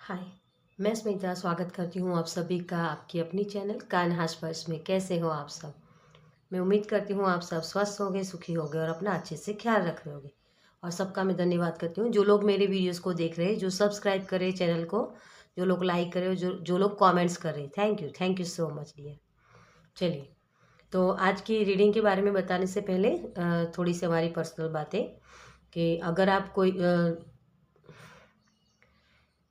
हाय, मैं स्मिता स्वागत करती हूँ आप सभी का आपकी अपनी चैनल कान्हा स्पर्श में। कैसे हो आप सब? मैं उम्मीद करती हूँ आप सब स्वस्थ होंगे, सुखी होंगे और अपना अच्छे से ख्याल रख रहे होंगे। और सबका मैं धन्यवाद करती हूँ जो लोग मेरे वीडियोस को देख रहे हैं, जो सब्सक्राइब करे चैनल को, जो लोग लाइक करे, जो जो लोग कॉमेंट्स कर रहे। Thank you so much dear. चलिए, तो आज की रीडिंग के बारे में बताने से पहले थोड़ी सी हमारी पर्सनल बातें कि अगर आप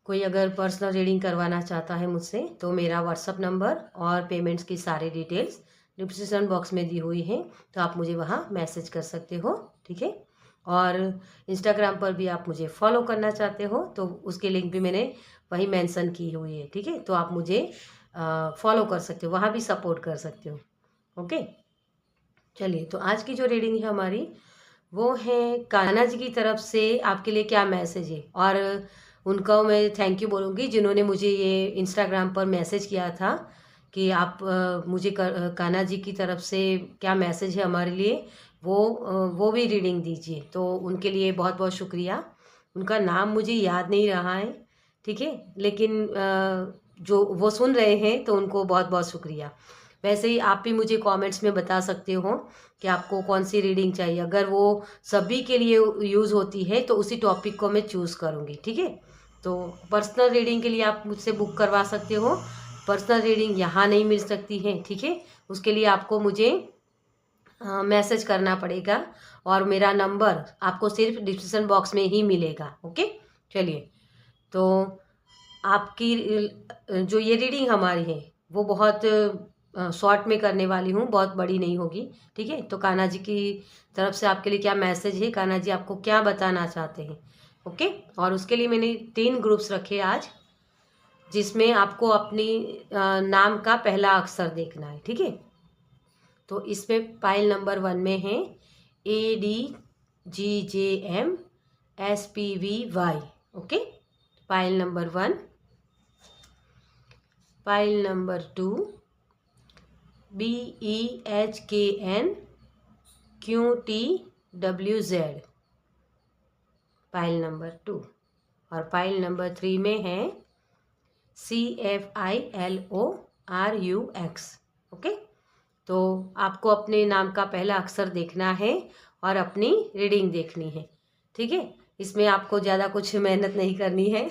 कोई अगर पर्सनल रीडिंग करवाना चाहता है मुझसे तो मेरा व्हाट्सअप नंबर और पेमेंट्स की सारी डिटेल्स डिस्क्रिप्शन बॉक्स में दी हुई हैं, तो आप मुझे वहाँ मैसेज कर सकते हो। ठीक है। और इंस्टाग्राम पर भी आप मुझे फॉलो करना चाहते हो तो उसकी लिंक भी मैंने वही मेंशन की हुई है। ठीक है, तो आप मुझे फॉलो कर सकते हो, वहाँ भी सपोर्ट कर सकते हो। ओके। चलिए, तो आज की जो रीडिंग है हमारी वो है कान्हा जी की तरफ से आपके लिए क्या मैसेज है। और उनका मैं थैंक यू बोलूँगी जिन्होंने मुझे ये इंस्टाग्राम पर मैसेज किया था कि आप मुझे कान्हा जी की तरफ से क्या मैसेज है हमारे लिए, वो भी रीडिंग दीजिए। तो उनके लिए बहुत बहुत शुक्रिया। उनका नाम मुझे याद नहीं रहा है, ठीक है, लेकिन जो वो सुन रहे हैं तो उनको बहुत बहुत शुक्रिया। वैसे ही आप भी मुझे कमेंट्स में बता सकते हो कि आपको कौन सी रीडिंग चाहिए। अगर वो सभी के लिए यूज़ होती है तो उसी टॉपिक को मैं चूज़ करूँगी। ठीक है, तो पर्सनल रीडिंग के लिए आप मुझसे बुक करवा सकते हो। पर्सनल रीडिंग यहाँ नहीं मिल सकती है, ठीक है। उसके लिए आपको मुझे मैसेज करना पड़ेगा और मेरा नंबर आपको सिर्फ डिस्क्रिप्शन बॉक्स में ही मिलेगा। ओके। चलिए, तो आपकी जो ये रीडिंग हमारी है वो बहुत शॉर्ट में करने वाली हूँ, बहुत बड़ी नहीं होगी। ठीक है, तो कान्हा जी की तरफ से आपके लिए क्या मैसेज है, कान्हा जी आपको क्या बताना चाहते हैं। ओके। और उसके लिए मैंने 3 ग्रुप्स रखे आज, जिसमें आपको अपनी नाम का पहला अक्षर देखना है। ठीक है, तो इसमें पाइल नंबर 1 में है ADGJMSPVY। Okay, pile number 1। Pile number 2 BEHKNQTWZ, pile number 2। और पाइल नंबर 3 में है CFILORUX। ओके, तो आपको अपने नाम का पहला अक्षर देखना है और अपनी रीडिंग देखनी है। ठीक है, इसमें आपको ज़्यादा कुछ मेहनत नहीं करनी है।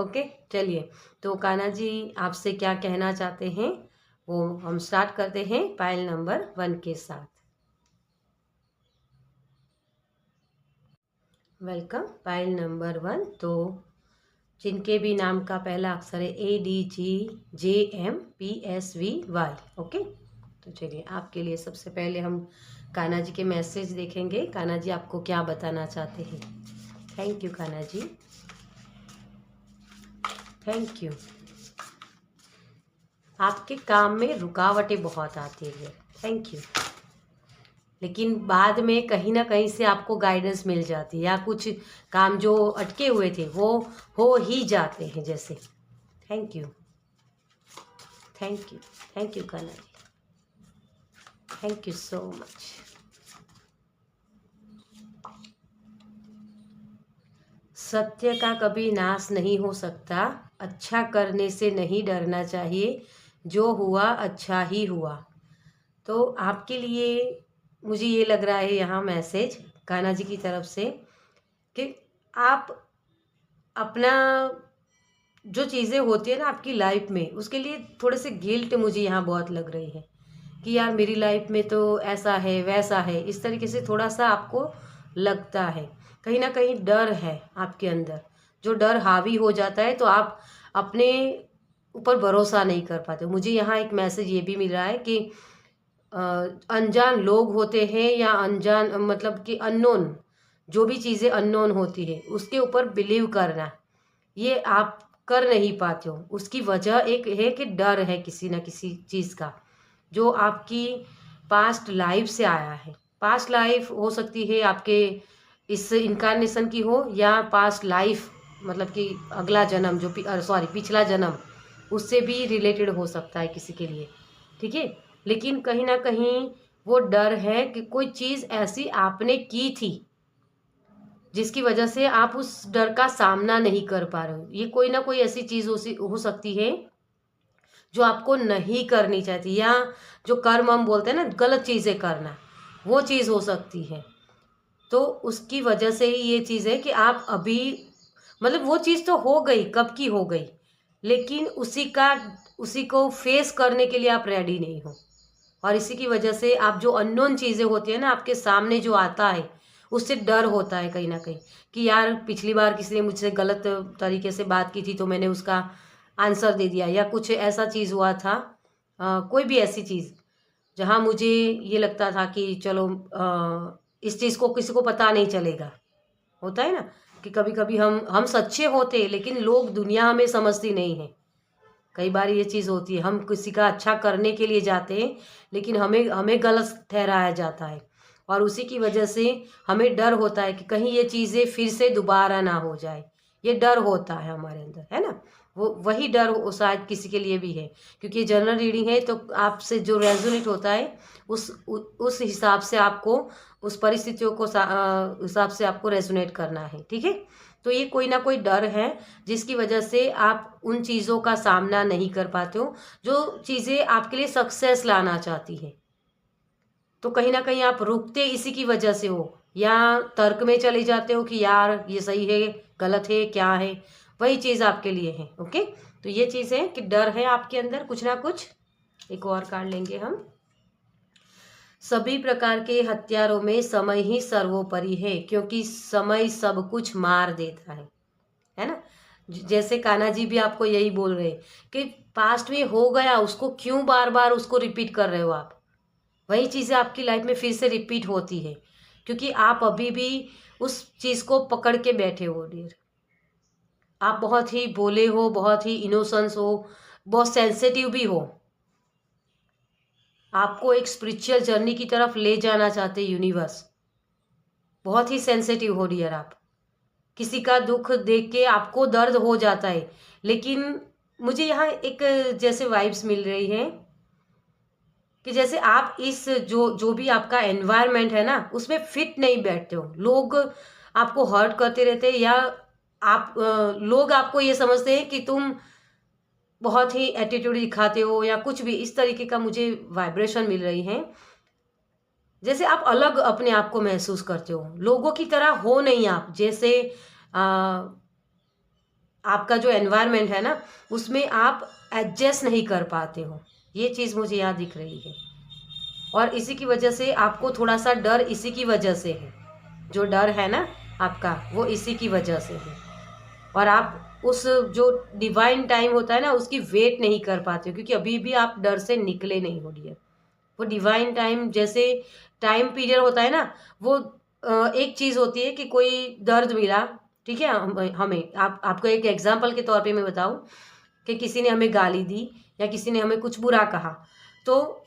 ओके। चलिए, तो कान्हा जी आपसे क्या कहना चाहते हैं वो हम स्टार्ट करते हैं पाइल नंबर 1 के साथ। Welcome pile number 1। तो जिनके भी नाम का पहला अक्षर है ADGJMPSVY। ओके, तो चलिए आपके लिए सबसे पहले हम कान्हा जी के मैसेज देखेंगे। कान्हा जी आपको क्या बताना चाहते हैं। Thank you Kanha ji, thank you. आपके काम में रुकावटें बहुत आती है, थैंक यू, लेकिन बाद में कहीं ना कहीं से आपको गाइडेंस मिल जाती है या कुछ काम जो अटके हुए थे वो हो ही जाते हैं जैसे। Thank you, thank you, thank you Kanha ji, thank you so much. सत्य का कभी नाश नहीं हो सकता, अच्छा करने से नहीं डरना चाहिए, जो हुआ अच्छा ही हुआ। तो आपके लिए मुझे ये लग रहा है यहाँ मैसेज कान्हा जी की तरफ से कि आप अपना जो चीज़ें होती है ना आपकी लाइफ में, उसके लिए थोड़े से गिल्ट मुझे यहाँ बहुत लग रही है कि यार मेरी लाइफ में तो ऐसा है वैसा है, इस तरीके से थोड़ा सा आपको लगता है। कहीं ना कहीं डर है आपके अंदर, जो डर हावी हो जाता है तो आप अपने ऊपर भरोसा नहीं कर पाते। मुझे यहाँ एक मैसेज ये भी मिल रहा है कि अनजान लोग होते हैं या अनजान मतलब कि अननोन, जो भी चीज़ें अननोन होती है उसके ऊपर बिलीव करना, ये आप कर नहीं पाते हो। उसकी वजह एक है कि डर है किसी न किसी चीज़ का, जो आपकी पास्ट लाइफ से आया है। पास्ट लाइफ हो सकती है आपके इस इनकारनेशन की हो, या पास्ट लाइफ मतलब कि अगला जन्म जो सॉरी पिछला जन्म, उससे भी रिलेटेड हो सकता है किसी के लिए। ठीक है, लेकिन कहीं ना कहीं वो डर है कि कोई चीज़ ऐसी आपने की थी जिसकी वजह से आप उस डर का सामना नहीं कर पा रहे हो। ये कोई ना कोई ऐसी चीज़ हो सकती है जो आपको नहीं करनी चाहती, या जो कर्म हम बोलते हैं ना, गलत चीज़ें करना, वो चीज़ हो सकती है। तो उसकी वजह से ही ये चीज़ है कि आप अभी, मतलब वो चीज़ तो हो गई, कब की हो गई, लेकिन उसी को फेस करने के लिए आप रेडी नहीं हो। और इसी की वजह से आप जो अननोन चीज़ें होती है ना, आपके सामने जो आता है, उससे डर होता है कहीं ना कहीं, कि यार पिछली बार किसी ने मुझसे गलत तरीके से बात की थी तो मैंने उसका आंसर दे दिया, या कुछ ऐसा चीज़ हुआ था, कोई भी ऐसी चीज़ जहाँ मुझे ये लगता था कि चलो इस चीज़ को किसी को पता नहीं चलेगा। होता है ना कि कभी कभी हम सच्चे होते हैं, लेकिन लोग, दुनिया हमें समझती नहीं है। कई बार ये चीज़ होती है, हम किसी का अच्छा करने के लिए जाते हैं, लेकिन हमें हमें गलत ठहराया जाता है, और उसी की वजह से हमें डर होता है कि कहीं ये चीज़ें फिर से दोबारा ना हो जाए। ये डर होता है हमारे अंदर, है ना। वो वही डर शायद किसी के लिए भी है, क्योंकि जनरल रीडिंग है, तो आपसे जो रेजोनेट होता है उस हिसाब से आपको, उस परिस्थितियों को हिसाब से आपको रेजोनेट करना है, ठीक है। तो ये कोई ना कोई डर है जिसकी वजह से आप उन चीज़ों का सामना नहीं कर पाते हो, जो चीज़ें आपके लिए सक्सेस लाना चाहती है। तो कहीं ना कहीं आप रुकते इसी की वजह से हो, या तर्क में चले जाते हो कि यार ये सही है, गलत है, क्या है। वही चीज़ आपके लिए है। ओके, तो ये चीज़ है कि डर है आपके अंदर कुछ ना कुछ। एक और कार्ड लेंगे हम। सभी प्रकार के हथियारों में समय ही सर्वोपरि है, क्योंकि समय सब कुछ मार देता है ना। जैसे कान्हा जी भी आपको यही बोल रहे हैं कि पास्ट में हो गया, उसको क्यों बार बार उसको रिपीट कर रहे हो आप। वही चीज़ें आपकी लाइफ में फिर से रिपीट होती है, क्योंकि आप अभी भी उस चीज़ को पकड़ के बैठे हो डियर। आप बहुत ही भोले हो, बहुत ही इनोसेंस हो, बहुत सेंसिटिव भी हो। आपको एक स्पिरिचुअल जर्नी की तरफ ले जाना चाहते यूनिवर्स। बहुत ही सेंसिटिव हो डियर आप। किसी का दुख देख के आपको दर्द हो जाता है, लेकिन मुझे यहाँ एक जैसे वाइब्स मिल रही हैं कि जैसे आप इस जो जो भी आपका एनवायरनमेंट है ना, उसमें फिट नहीं बैठते हो। लोग आपको हर्ट करते रहते हैं, या लोग आपको ये समझते हैं कि तुम बहुत ही एटीट्यूड दिखाते हो, या कुछ भी इस तरीके का मुझे वाइब्रेशन मिल रही है। जैसे आप अलग अपने आप को महसूस करते हो, लोगों की तरह हो नहीं आप। जैसे आपका जो एनवायरनमेंट है ना, उसमें आप एडजस्ट नहीं कर पाते हो। ये चीज़ मुझे यहाँ दिख रही है, और इसी की वजह से आपको थोड़ा सा डर इसी की वजह से है। जो डर है ना आपका, वो इसी की वजह से है। और आप उस जो डिवाइन टाइम होता है ना, उसकी वेट नहीं कर पाते हो, क्योंकि अभी भी आप डर से निकले नहीं हो डियर। वो डिवाइन टाइम जैसे टाइम पीरियड होता है ना, वो एक चीज़ होती है कि कोई दर्द मिला, ठीक है, हमें आपको एक एग्जाम्पल के तौर पे मैं बताऊं कि किसी ने हमें गाली दी, या किसी ने हमें कुछ बुरा कहा, तो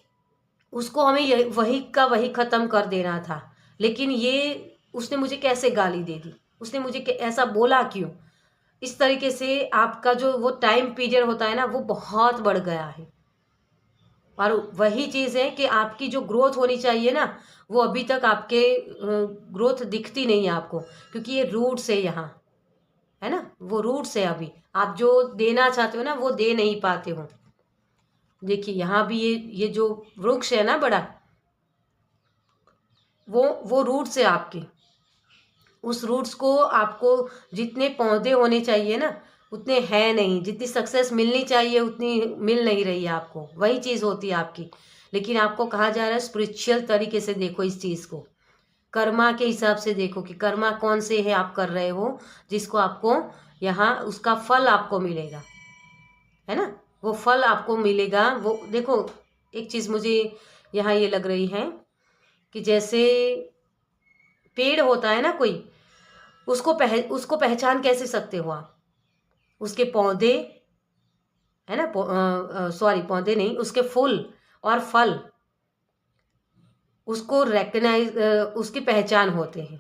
उसको हमें वही का वही ख़त्म कर देना था। लेकिन ये उसने मुझे कैसे गाली दे दी, उसने मुझे ऐसा बोला क्यों। इस तरीके से आपका जो वो टाइम पीरियड होता है ना, वो बहुत बढ़ गया है। और वही चीज़ है कि आपकी जो ग्रोथ होनी चाहिए ना, वो अभी तक आपके ग्रोथ दिखती नहीं है आपको, क्योंकि ये रूट्स है यहाँ, है ना। वो रूट्स है, अभी आप जो देना चाहते हो ना, वो दे नहीं पाते हो। देखिए यहाँ भी ये जो वृक्ष है ना बड़ा, वो रूट्स है आपके। उस रूट्स को आपको जितने पौधे होने चाहिए ना, उतने हैं नहीं। जितनी सक्सेस मिलनी चाहिए उतनी मिल नहीं रही है आपको। वही चीज़ होती है आपकी। लेकिन आपको कहा जा रहा है स्पिरिचुअल तरीके से देखो इस चीज़ को, कर्मा के हिसाब से देखो कि कर्मा कौन से है आप कर रहे हो, जिसको आपको यहाँ उसका फल आपको मिलेगा, है ना। वो फल आपको मिलेगा। वो देखो, एक चीज़ मुझे यहाँ ये लग रही है कि जैसे पेड़ होता है ना कोई, उसको पहचान कैसे सकते हो आप। उसके पौधे, है ना, सॉरी पौधे नहीं, उसके फूल और फल, उसको रेकग्नाइज, उसकी पहचान होते हैं,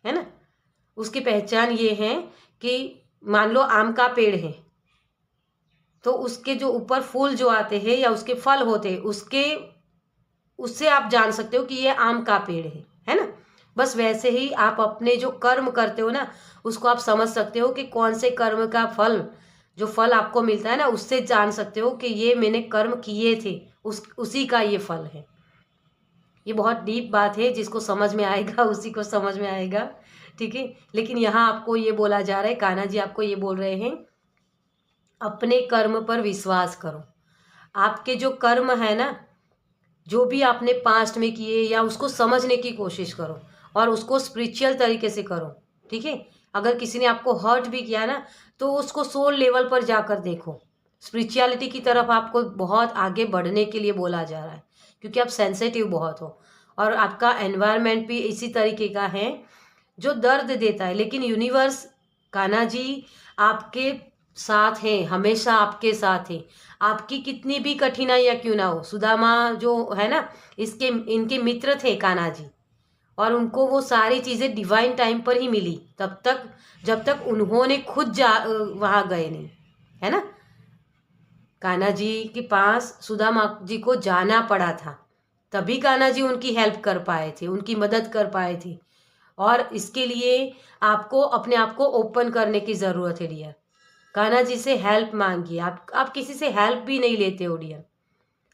है ना। उसकी पहचान ये है कि मान लो आम का पेड़ है, तो उसके जो ऊपर फूल जो आते हैं या उसके फल होते हैं, उससे आप जान सकते हो कि ये आम का पेड़ है ना। बस वैसे ही आप अपने जो कर्म करते हो ना, उसको आप समझ सकते हो कि कौन से कर्म का फल, जो फल आपको मिलता है ना, उससे जान सकते हो कि ये मैंने कर्म किए थे, उसी का ये फल है। ये बहुत डीप बात है, जिसको समझ में आएगा उसी को समझ में आएगा, ठीक है। लेकिन यहाँ आपको ये बोला जा रहा है, कान्हा जी आपको ये बोल रहे हैं, अपने कर्म पर विश्वास करो। आपके जो कर्म है ना, जो भी आपने पास्ट में किए, या उसको समझने की कोशिश करो और उसको स्पिरिचुअल तरीके से करो, ठीक है। अगर किसी ने आपको हर्ट भी किया ना, तो उसको सोल लेवल पर जाकर देखो। स्पिरिचुअलिटी की तरफ आपको बहुत आगे बढ़ने के लिए बोला जा रहा है, क्योंकि आप सेंसिटिव बहुत हो और आपका एनवायरनमेंट भी इसी तरीके का है जो दर्द देता है। लेकिन यूनिवर्स, कान्हा जी आपके साथ हैं, हमेशा आपके साथ हैं। आपकी कितनी भी कठिनाइयाँ क्यों ना हो, सुदामा जो है ना, इनके मित्र थे कान्हा जी, और उनको वो सारी चीज़ें डिवाइन टाइम पर ही मिली, तब तक जब तक उन्होंने खुद वहाँ गए नहीं, है ना। कान्हा जी के पास सुदामा जी को जाना पड़ा था, तभी कान्हा जी उनकी हेल्प कर पाए थे, उनकी मदद कर पाए थे। और इसके लिए आपको अपने आप को ओपन करने की ज़रूरत है डियर। कान्हा जी से हेल्प मांगिए। आप किसी से हेल्प भी नहीं लेते हो डियर।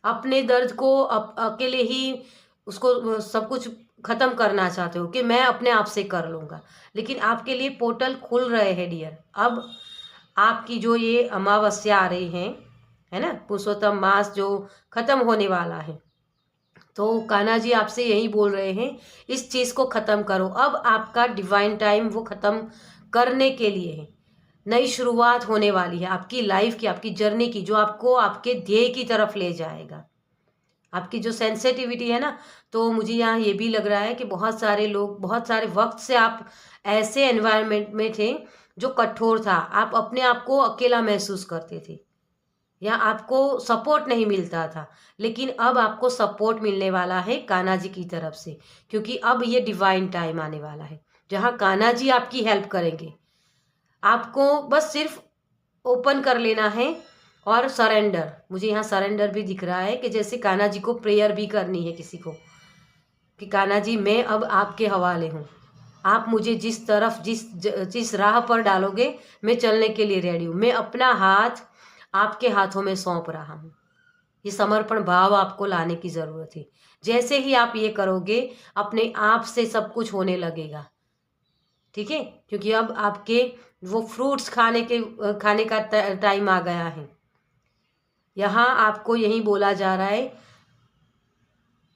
अपने दर्द को अकेले ही उसको सब कुछ ख़त्म करना चाहते हो कि मैं अपने आप से कर लूँगा। लेकिन आपके लिए पोर्टल खुल रहे हैं डियर। अब आपकी जो ये अमावस्या आ रही है ना, पुरुषोत्तम मास जो ख़त्म होने वाला है, तो कान्हा जी आपसे यही बोल रहे हैं, इस चीज़ को ख़त्म करो। अब आपका डिवाइन टाइम वो ख़त्म करने के लिए है। नई शुरुआत होने वाली है आपकी लाइफ की, आपकी जर्नी की, जो आपको आपके ध्येय की तरफ ले जाएगा। आपकी जो सेंसिटिविटी है ना, तो मुझे यहाँ ये भी लग रहा है कि बहुत सारे लोग, बहुत सारे वक्त से आप ऐसे एनवायरनमेंट में थे जो कठोर था, आप अपने आप को अकेला महसूस करते थे या आपको सपोर्ट नहीं मिलता था। लेकिन अब आपको सपोर्ट मिलने वाला है कान्हा जी की तरफ से, क्योंकि अब ये डिवाइन टाइम आने वाला है जहाँ कान्हा जी आपकी हेल्प करेंगे। आपको बस सिर्फ ओपन कर लेना है और सरेंडर, मुझे यहाँ सरेंडर भी दिख रहा है कि जैसे कान्हा जी को प्रेयर भी करनी है किसी को, कि कान्हा जी मैं अब आपके हवाले हूँ, आप मुझे जिस तरफ जिस राह पर डालोगे मैं चलने के लिए रेडी हूँ, मैं अपना हाथ आपके हाथों में सौंप रहा हूँ। ये समर्पण भाव आपको लाने की ज़रूरत है। जैसे ही आप ये करोगे, अपने आप से सब कुछ होने लगेगा, ठीक है। क्योंकि अब आपके वो फ्रूट्स खाने का टाइम आ गया है। यहाँ आपको यही बोला जा रहा है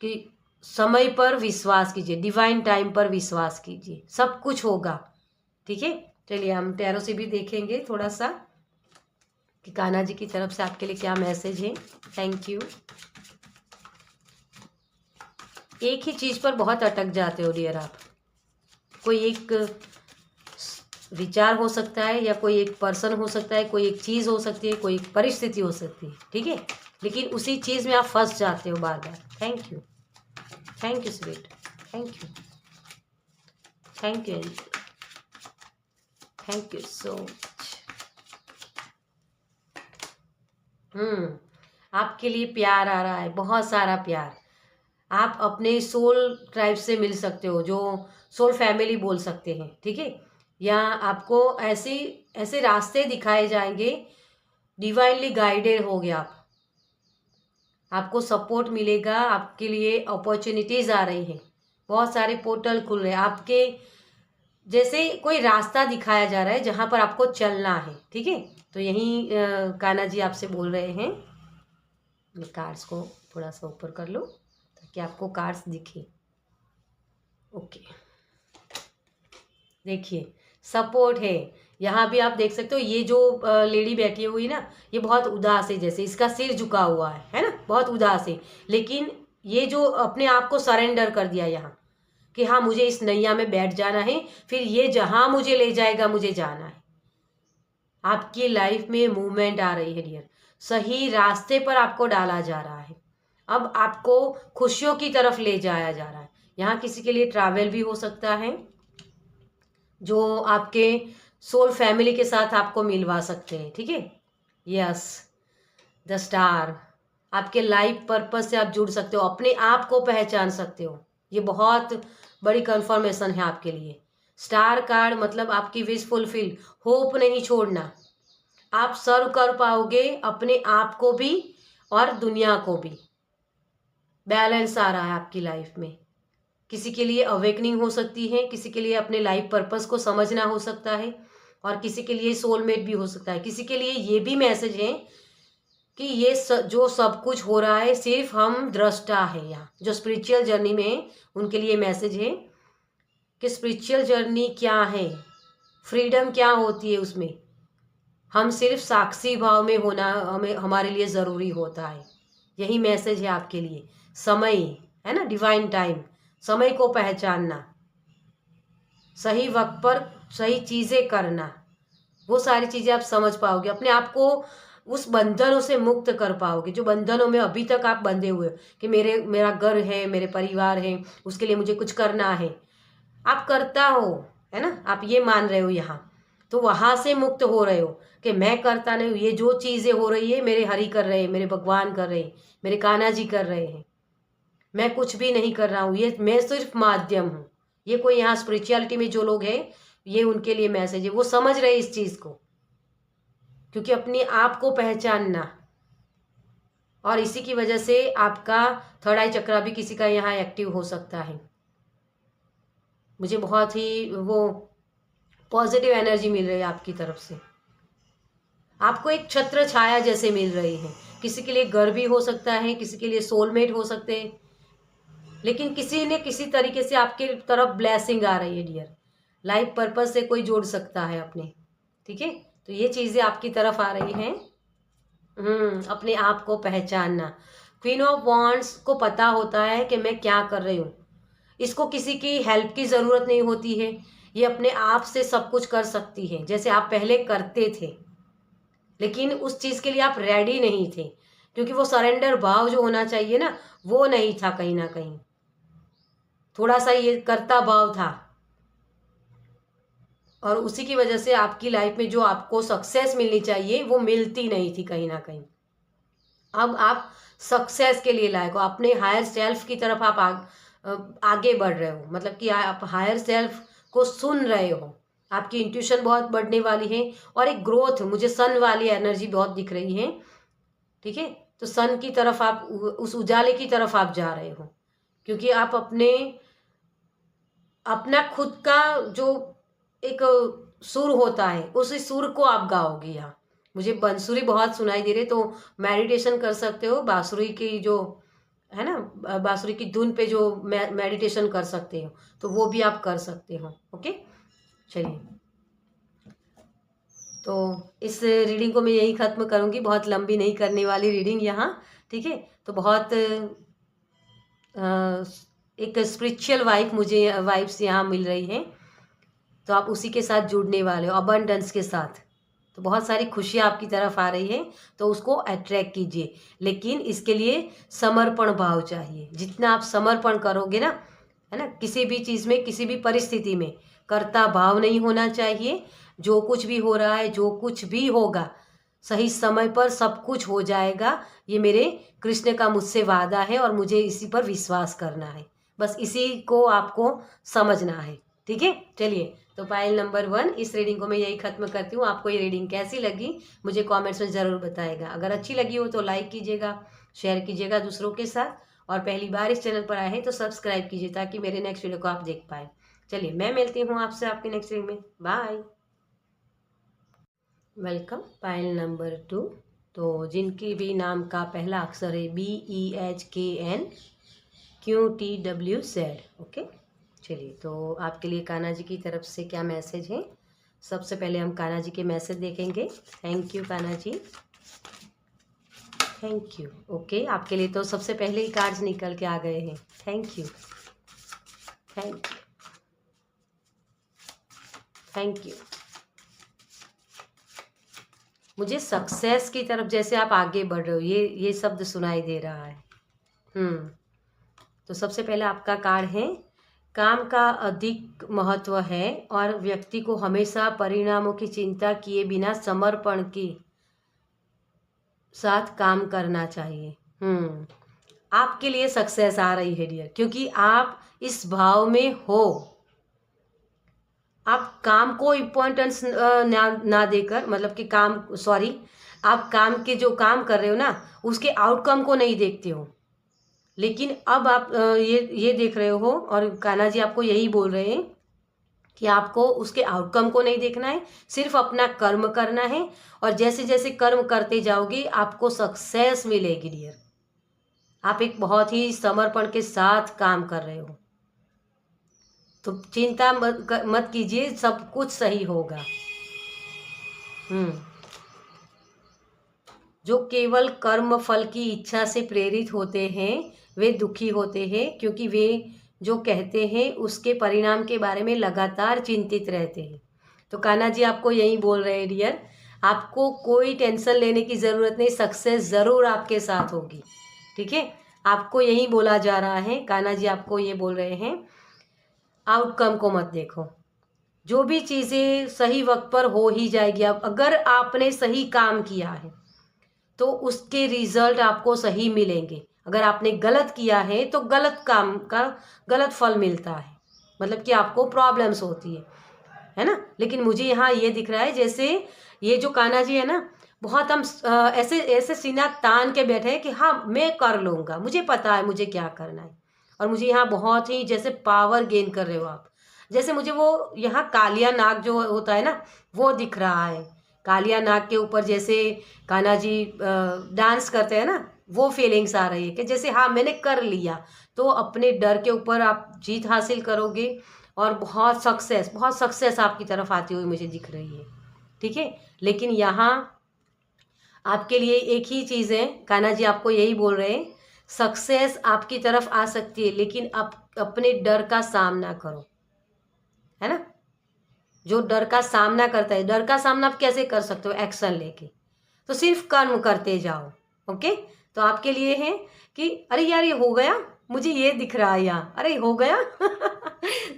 कि समय पर विश्वास कीजिए, डिवाइन टाइम पर विश्वास कीजिए, सब कुछ होगा, ठीक है। चलिए हम टैरो से भी देखेंगे थोड़ा सा कि कान्हा जी की तरफ से आपके लिए क्या मैसेज है। Thank you. एक ही चीज़ पर बहुत अटक जाते हो डियर आप। कोई एक विचार हो सकता है, या कोई एक पर्सन हो सकता है, कोई एक चीज़ हो सकती है, कोई एक परिस्थिति हो सकती है, ठीक है। लेकिन उसी चीज़ में आप फंस जाते हो बार बार। Thank you, thank you sweet, thank you, thank you, thank you so much. आपके लिए प्यार आ रहा है, बहुत सारा प्यार। आप अपने सोल ट्राइब से मिल सकते हो, जो सोल फैमिली बोल सकते हैं, ठीक है। या आपको ऐसे रास्ते दिखाए जाएंगे, डिवाइनली गाइडेड होगे आप, आपको सपोर्ट मिलेगा, आपके लिए अपॉर्चुनिटीज़ आ रही हैं, बहुत सारे पोर्टल खुल रहे हैं आपके, जैसे कोई रास्ता दिखाया जा रहा है जहाँ पर आपको चलना है, ठीक है। तो यहीं कान्हा जी आपसे बोल रहे हैं। मैं कार्ड्स को थोड़ा सा ऊपर कर लूँ ताकि आपको कार्ड्स दिखे। ओके, देखिए सपोर्ट है। यहाँ भी आप देख सकते हो, ये जो लेडी बैठी हुई ना, ये बहुत उदास है, जैसे इसका सिर झुका हुआ है ना, बहुत उदास है। लेकिन ये जो अपने आप को सरेंडर कर दिया यहाँ कि हाँ मुझे इस नैया में बैठ जाना है, फिर ये जहाँ मुझे ले जाएगा मुझे जाना है। आपकी लाइफ में मूवमेंट आ रही है डियर, सही रास्ते पर आपको डाला जा रहा है। अब आपको खुशियों की तरफ ले जाया जा रहा है। यहाँ किसी के लिए ट्रैवल भी हो सकता है, जो आपके सोल फैमिली के साथ आपको मिलवा सकते हैं, ठीक है। यस, द स्टार, आपके लाइफ पर्पस से आप जुड़ सकते हो, अपने आप को पहचान सकते हो। ये बहुत बड़ी कंफर्मेशन है आपके लिए। स्टार कार्ड मतलब आपकी विश फुलफिल, होप नहीं छोड़ना। आप सर्व कर पाओगे अपने आप को भी और दुनिया को भी। बैलेंस आ रहा है आपकी लाइफ में। किसी के लिए अवेकनिंग हो सकती है, किसी के लिए अपने लाइफ पर्पस को समझना हो सकता है, और किसी के लिए सोलमेट भी हो सकता है। किसी के लिए ये भी मैसेज है कि ये जो सब कुछ हो रहा है सिर्फ हम दृष्टा है। यहाँ जो स्पिरिचुअल जर्नी में उनके लिए मैसेज है कि स्पिरिचुअल जर्नी क्या है, फ्रीडम क्या होती है उसमें, हम सिर्फ साक्षी भाव में होना हमें हमारे लिए ज़रूरी होता है। यही मैसेज है आपके लिए। समय है ना, डिवाइन टाइम, समय को पहचानना, सही वक्त पर सही चीज़ें करना, वो सारी चीज़ें आप समझ पाओगे। अपने आप को उस बंधनों से मुक्त कर पाओगे जो बंधनों में अभी तक आप बंधे हुए कि मेरा घर है, मेरे परिवार है, उसके लिए मुझे कुछ करना है। आप करता हो, है ना, आप ये मान रहे हो यहाँ, तो वहाँ से मुक्त हो रहे हो कि मैं करता नहीं हूँ। ये जो चीज़ें हो रही है मेरे हरि कर रहे हैं, मेरे भगवान कर रहे हैं, मेरे कान्हा जी कर रहे हैं, मैं कुछ भी नहीं कर रहा हूँ, ये मैं सिर्फ माध्यम हूँ। ये कोई यहाँ स्पिरिचुअलिटी में जो लोग हैं, ये उनके लिए मैसेज है। वो समझ रहे इस चीज़ को, क्योंकि अपने आप को पहचानना, और इसी की वजह से आपका थर्ड आई चक्रा भी किसी का यहाँ एक्टिव हो सकता है। मुझे बहुत ही वो पॉजिटिव एनर्जी मिल रही है आपकी तरफ से। आपको एक छत्र छाया जैसे मिल रही है। किसी के लिए घर भी हो सकता है, किसी के लिए सोलमेट हो सकते हैं, लेकिन किसी ने किसी तरीके से आपके तरफ ब्लेसिंग आ रही है डियर। लाइफ पर्पस से कोई जोड़ सकता है अपने, ठीक है। तो ये चीज़ें आपकी तरफ आ रही हैं। अपने आप को पहचानना। क्वीन ऑफ वॉन्ड्स को पता होता है कि मैं क्या कर रही हूँ, इसको किसी की हेल्प की ज़रूरत नहीं होती है। ये अपने आप से सब कुछ कर सकती है, जैसे आप पहले करते थे, लेकिन उस चीज़ के लिए आप रेडी नहीं थे, क्योंकि वो सरेंडर भाव जो होना चाहिए ना, वो नहीं था। कहीं ना कहीं थोड़ा सा ये करता भाव था, और उसी की वजह से आपकी लाइफ में जो आपको सक्सेस मिलनी चाहिए वो मिलती नहीं थी कहीं ना कहीं। अब आप सक्सेस के लिए लायक हो, अपने हायर सेल्फ की तरफ आप आगे बढ़ रहे हो। मतलब कि आप हायर सेल्फ को सुन रहे हो, आपकी इंट्यूशन बहुत बढ़ने वाली है, और एक ग्रोथ, मुझे सन वाली एनर्जी बहुत दिख रही है, ठीक है। तो सन की तरफ आप, उस उजाले की तरफ आप जा रहे हो, क्योंकि आप अपना खुद का जो एक सुर होता है, उस सुर को आप गाओगे। यहाँ मुझे बंसुरी बहुत सुनाई दे रही, तो मेडिटेशन कर सकते हो। बांसुरी की जो है ना, बांसुरी की धुन पे जो मेडिटेशन कर सकते हो, तो वो भी आप कर सकते हो। ओके, चलिए, तो इस रीडिंग को मैं यही ख़त्म करूँगी, बहुत लंबी नहीं करने वाली रीडिंग यहाँ, ठीक है। तो बहुत एक स्पिरिचुअल वाइब्स यहाँ मिल रही हैं, तो आप उसी के साथ जुड़ने वाले हो, अबंडेंस के साथ। तो बहुत सारी खुशियाँ आपकी तरफ आ रही हैं, तो उसको अट्रैक्ट कीजिए, लेकिन इसके लिए समर्पण भाव चाहिए। जितना आप समर्पण करोगे ना, है ना, किसी भी चीज़ में, किसी भी परिस्थिति में कर्ता भाव नहीं होना चाहिए। जो कुछ भी हो रहा है, जो कुछ भी होगा, सही समय पर सब कुछ हो जाएगा। ये मेरे कृष्ण का मुझसे वादा है, और मुझे इसी पर विश्वास करना है। बस इसी को आपको समझना है, ठीक है। चलिए, तो पायल नंबर 1, इस रीडिंग को मैं यही ख़त्म करती हूँ। आपको ये रीडिंग कैसी लगी मुझे कमेंट्स में ज़रूर बताएगा। अगर अच्छी लगी हो तो लाइक कीजिएगा, शेयर कीजिएगा दूसरों के साथ, और पहली बार इस चैनल पर आए हैं तो सब्सक्राइब कीजिए, ताकि मेरे नेक्स्ट वीडियो को आप देख पाए। चलिए, मैं मिलती हूँ आपसे आपकी नेक्स्ट रीडिंग में। बाय। Welcome pile number 2। तो जिनकी भी नाम का पहला अक्षर है BEHKN QTWZ, ओके। चलिए, तो आपके लिए कान्हा जी की तरफ से क्या मैसेज है। सबसे पहले हम कान्हा जी के मैसेज देखेंगे। Thank you Kanha ji, thank you. Okay, आपके लिए तो सबसे पहले ही कार्ड्स निकल के आ गए हैं। Thank you, thank you, thank you. मुझे सक्सेस की तरफ जैसे आप आगे बढ़ रहे हो, ये शब्द सुनाई दे रहा है। तो सबसे पहले आपका कार्ड है, काम का अधिक महत्व है और व्यक्ति को हमेशा परिणामों की चिंता किए बिना समर्पण के साथ काम करना चाहिए। आपके लिए सक्सेस आ रही है डियर, क्योंकि आप इस भाव में हो। आप काम को इम्पोर्टेंस ना देकर, मतलब कि काम, सॉरी, आप काम के जो काम कर रहे हो ना उसके आउटकम को नहीं देखते हो, लेकिन अब आप ये देख रहे हो, और कान्हा जी आपको यही बोल रहे हैं कि आपको उसके आउटकम को नहीं देखना है, सिर्फ अपना कर्म करना है। और जैसे जैसे कर्म करते जाओगे आपको सक्सेस मिलेगी डियर। आप एक बहुत ही समर्पण के साथ काम कर रहे हो, तो चिंता मत कीजिए, सब कुछ सही होगा। जो केवल कर्म फल की इच्छा से प्रेरित होते हैं वे दुखी होते हैं, क्योंकि वे जो कहते हैं उसके परिणाम के बारे में लगातार चिंतित रहते हैं। तो कान्हा जी आपको यही बोल रहे हैं डियर, आपको कोई टेंशन लेने की ज़रूरत नहीं, सक्सेस ज़रूर आपके साथ होगी। ठीक है, आपको यही बोला जा रहा है, कान्हा जी आपको ये बोल रहे हैं, आउटकम को मत देखो, जो भी चीज़ें सही वक्त पर हो ही जाएगी। अब अगर आपने सही काम किया है तो उसके रिजल्ट आपको सही मिलेंगे। अगर आपने गलत किया है तो गलत काम का गलत फल मिलता है, मतलब कि आपको प्रॉब्लम्स होती है ना। लेकिन मुझे यहाँ ये दिख रहा है जैसे ये जो कान्हा जी है ना, बहुत हम ऐसे ऐसे सीना तान के बैठे हैं कि हाँ मैं कर लूँगा, मुझे पता है मुझे क्या करना है। और मुझे यहाँ बहुत ही जैसे पावर गेन कर रहे हो आप, जैसे मुझे वो यहाँ कालिया नाग जो होता है ना वो दिख रहा है। कालिया नाग के ऊपर जैसे कान्हा जी डांस करते हैं ना, वो फीलिंग्स आ रही है कि जैसे हाँ मैंने कर लिया, तो अपने डर के ऊपर आप जीत हासिल करोगे और बहुत सक्सेस आपकी तरफ आती हुई मुझे दिख रही है। ठीक है, लेकिन यहाँ आपके लिए एक ही चीज़ है, कान्हा जी आपको यही बोल रहे हैं, सक्सेस आपकी तरफ आ सकती है लेकिन आप अपने डर का सामना करो, है ना। जो डर का सामना करता है, डर का सामना आप कैसे कर सकते हो, एक्शन लेके, तो सिर्फ कर्म करते जाओ। ओके, तो आपके लिए है कि अरे यार ये हो गया, मुझे ये दिख रहा है यहाँ, अरे हो गया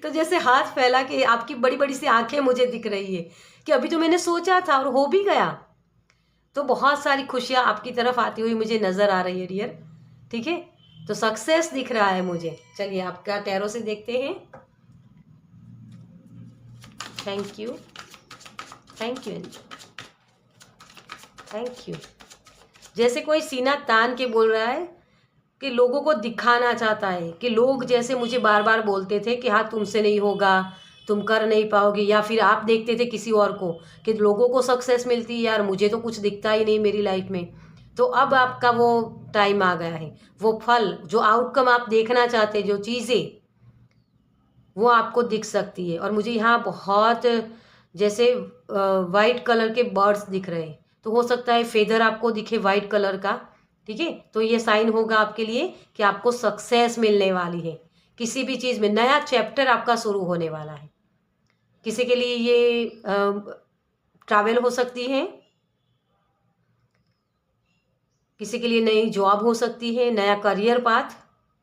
तो जैसे हाथ फैला के आपकी बड़ी बड़ी सी आंखें मुझे दिख रही है कि अभी तो मैंने सोचा था और हो भी गया। तो बहुत सारी खुशियाँ आपकी तरफ आती हुई मुझे नज़र आ रही है डियर। ठीक है, तो सक्सेस दिख रहा है मुझे। चलिए आपका टैरो से देखते हैं। Thank you, thank you, thank you. जैसे कोई सीना तान के बोल रहा है कि लोगों को दिखाना चाहता है, कि लोग जैसे मुझे बार बार बोलते थे कि हाँ तुमसे नहीं होगा, तुम कर नहीं पाओगे, या फिर आप देखते थे किसी और को कि लोगों को सक्सेस मिलती है, यार मुझे तो कुछ दिखता ही नहीं मेरी लाइफ में। तो अब आपका वो टाइम आ गया है, वो फल जो आउटकम आप देखना चाहते, जो चीज़ें वो आपको दिख सकती है। और मुझे यहाँ बहुत जैसे वाइट कलर के बर्ड्स दिख रहे हैं, तो हो सकता है फेदर आपको दिखे वाइट कलर का। ठीक है, तो ये साइन होगा आपके लिए कि आपको सक्सेस मिलने वाली है, किसी भी चीज़ में नया चैप्टर आपका शुरू होने वाला है। किसी के लिए ये ट्रैवल हो सकती है, किसी के लिए नई जॉब हो सकती है, नया करियर पाथ।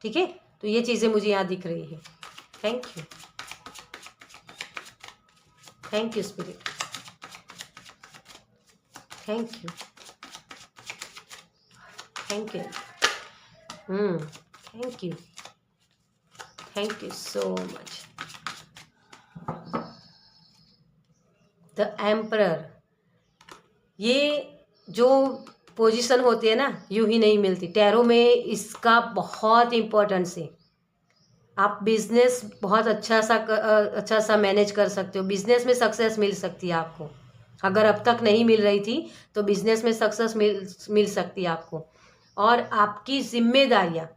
ठीक है, तो ये चीज़ें मुझे यहाँ दिख रही है। Thank you, thank you spirit, thank you, thank you, thank you, thank you so much. The emperor, ये जो पोजीशन होती है ना यूं ही नहीं मिलती, टैरो में इसका बहुत इम्पोर्टेंस है। आप बिजनेस बहुत अच्छा सा मैनेज कर सकते हो, बिजनेस में सक्सेस मिल सकती है आपको। अगर अब तक नहीं मिल रही थी तो बिजनेस में सक्सेस मिल सकती है आपको। और आपकी जिम्मेदारियाँ,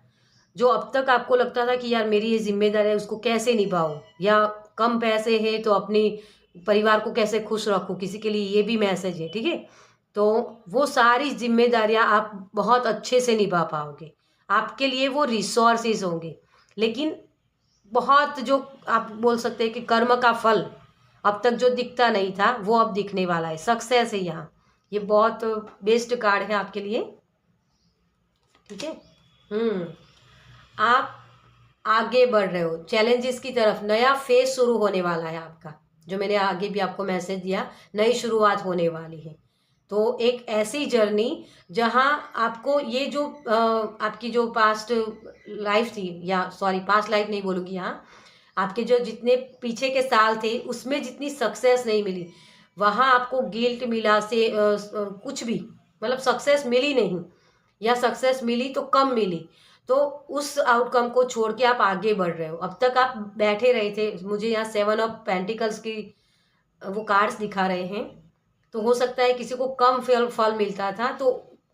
जो अब तक आपको लगता था कि यार मेरी ये जिम्मेदारी है उसको कैसे निभाऊँ, या कम पैसे हैं तो अपनी परिवार को कैसे खुश रखूँ, किसी के लिए ये भी मैसेज है। ठीक है, तो वो सारी जिम्मेदारियाँ आप बहुत अच्छे से निभा पाओगे, आपके लिए वो रिसोर्सेज होंगे। लेकिन बहुत जो आप बोल सकते हैं कि कर्म का फल अब तक जो दिखता नहीं था वो अब दिखने वाला है, सक्सेस है यहाँ। ये बहुत बेस्ट कार्ड है आपके लिए। ठीक है, आप आगे बढ़ रहे हो चैलेंजेस की तरफ, नया फेज शुरू होने वाला है आपका, जो मैंने आगे भी आपको मैसेज दिया, नई शुरुआत होने वाली है। तो एक ऐसी जर्नी जहाँ आपको ये जो आपकी जो पास्ट लाइफ थी, या सॉरी पास्ट लाइफ नहीं बोलूँगी यहाँ, आपके जो जितने पीछे के साल थे उसमें जितनी सक्सेस नहीं मिली, वहाँ आपको गिल्ट मिला से कुछ भी, मतलब सक्सेस मिली नहीं, या सक्सेस मिली तो कम मिली, तो उस आउटकम को छोड़ के आप आगे बढ़ रहे हो। अब तक आप बैठे रहे थे, मुझे यहाँ 7 ऑफ पेंटिकल्स की वो कार्ड्स दिखा रहे हैं, तो हो सकता है किसी को कम फल फल मिलता था, तो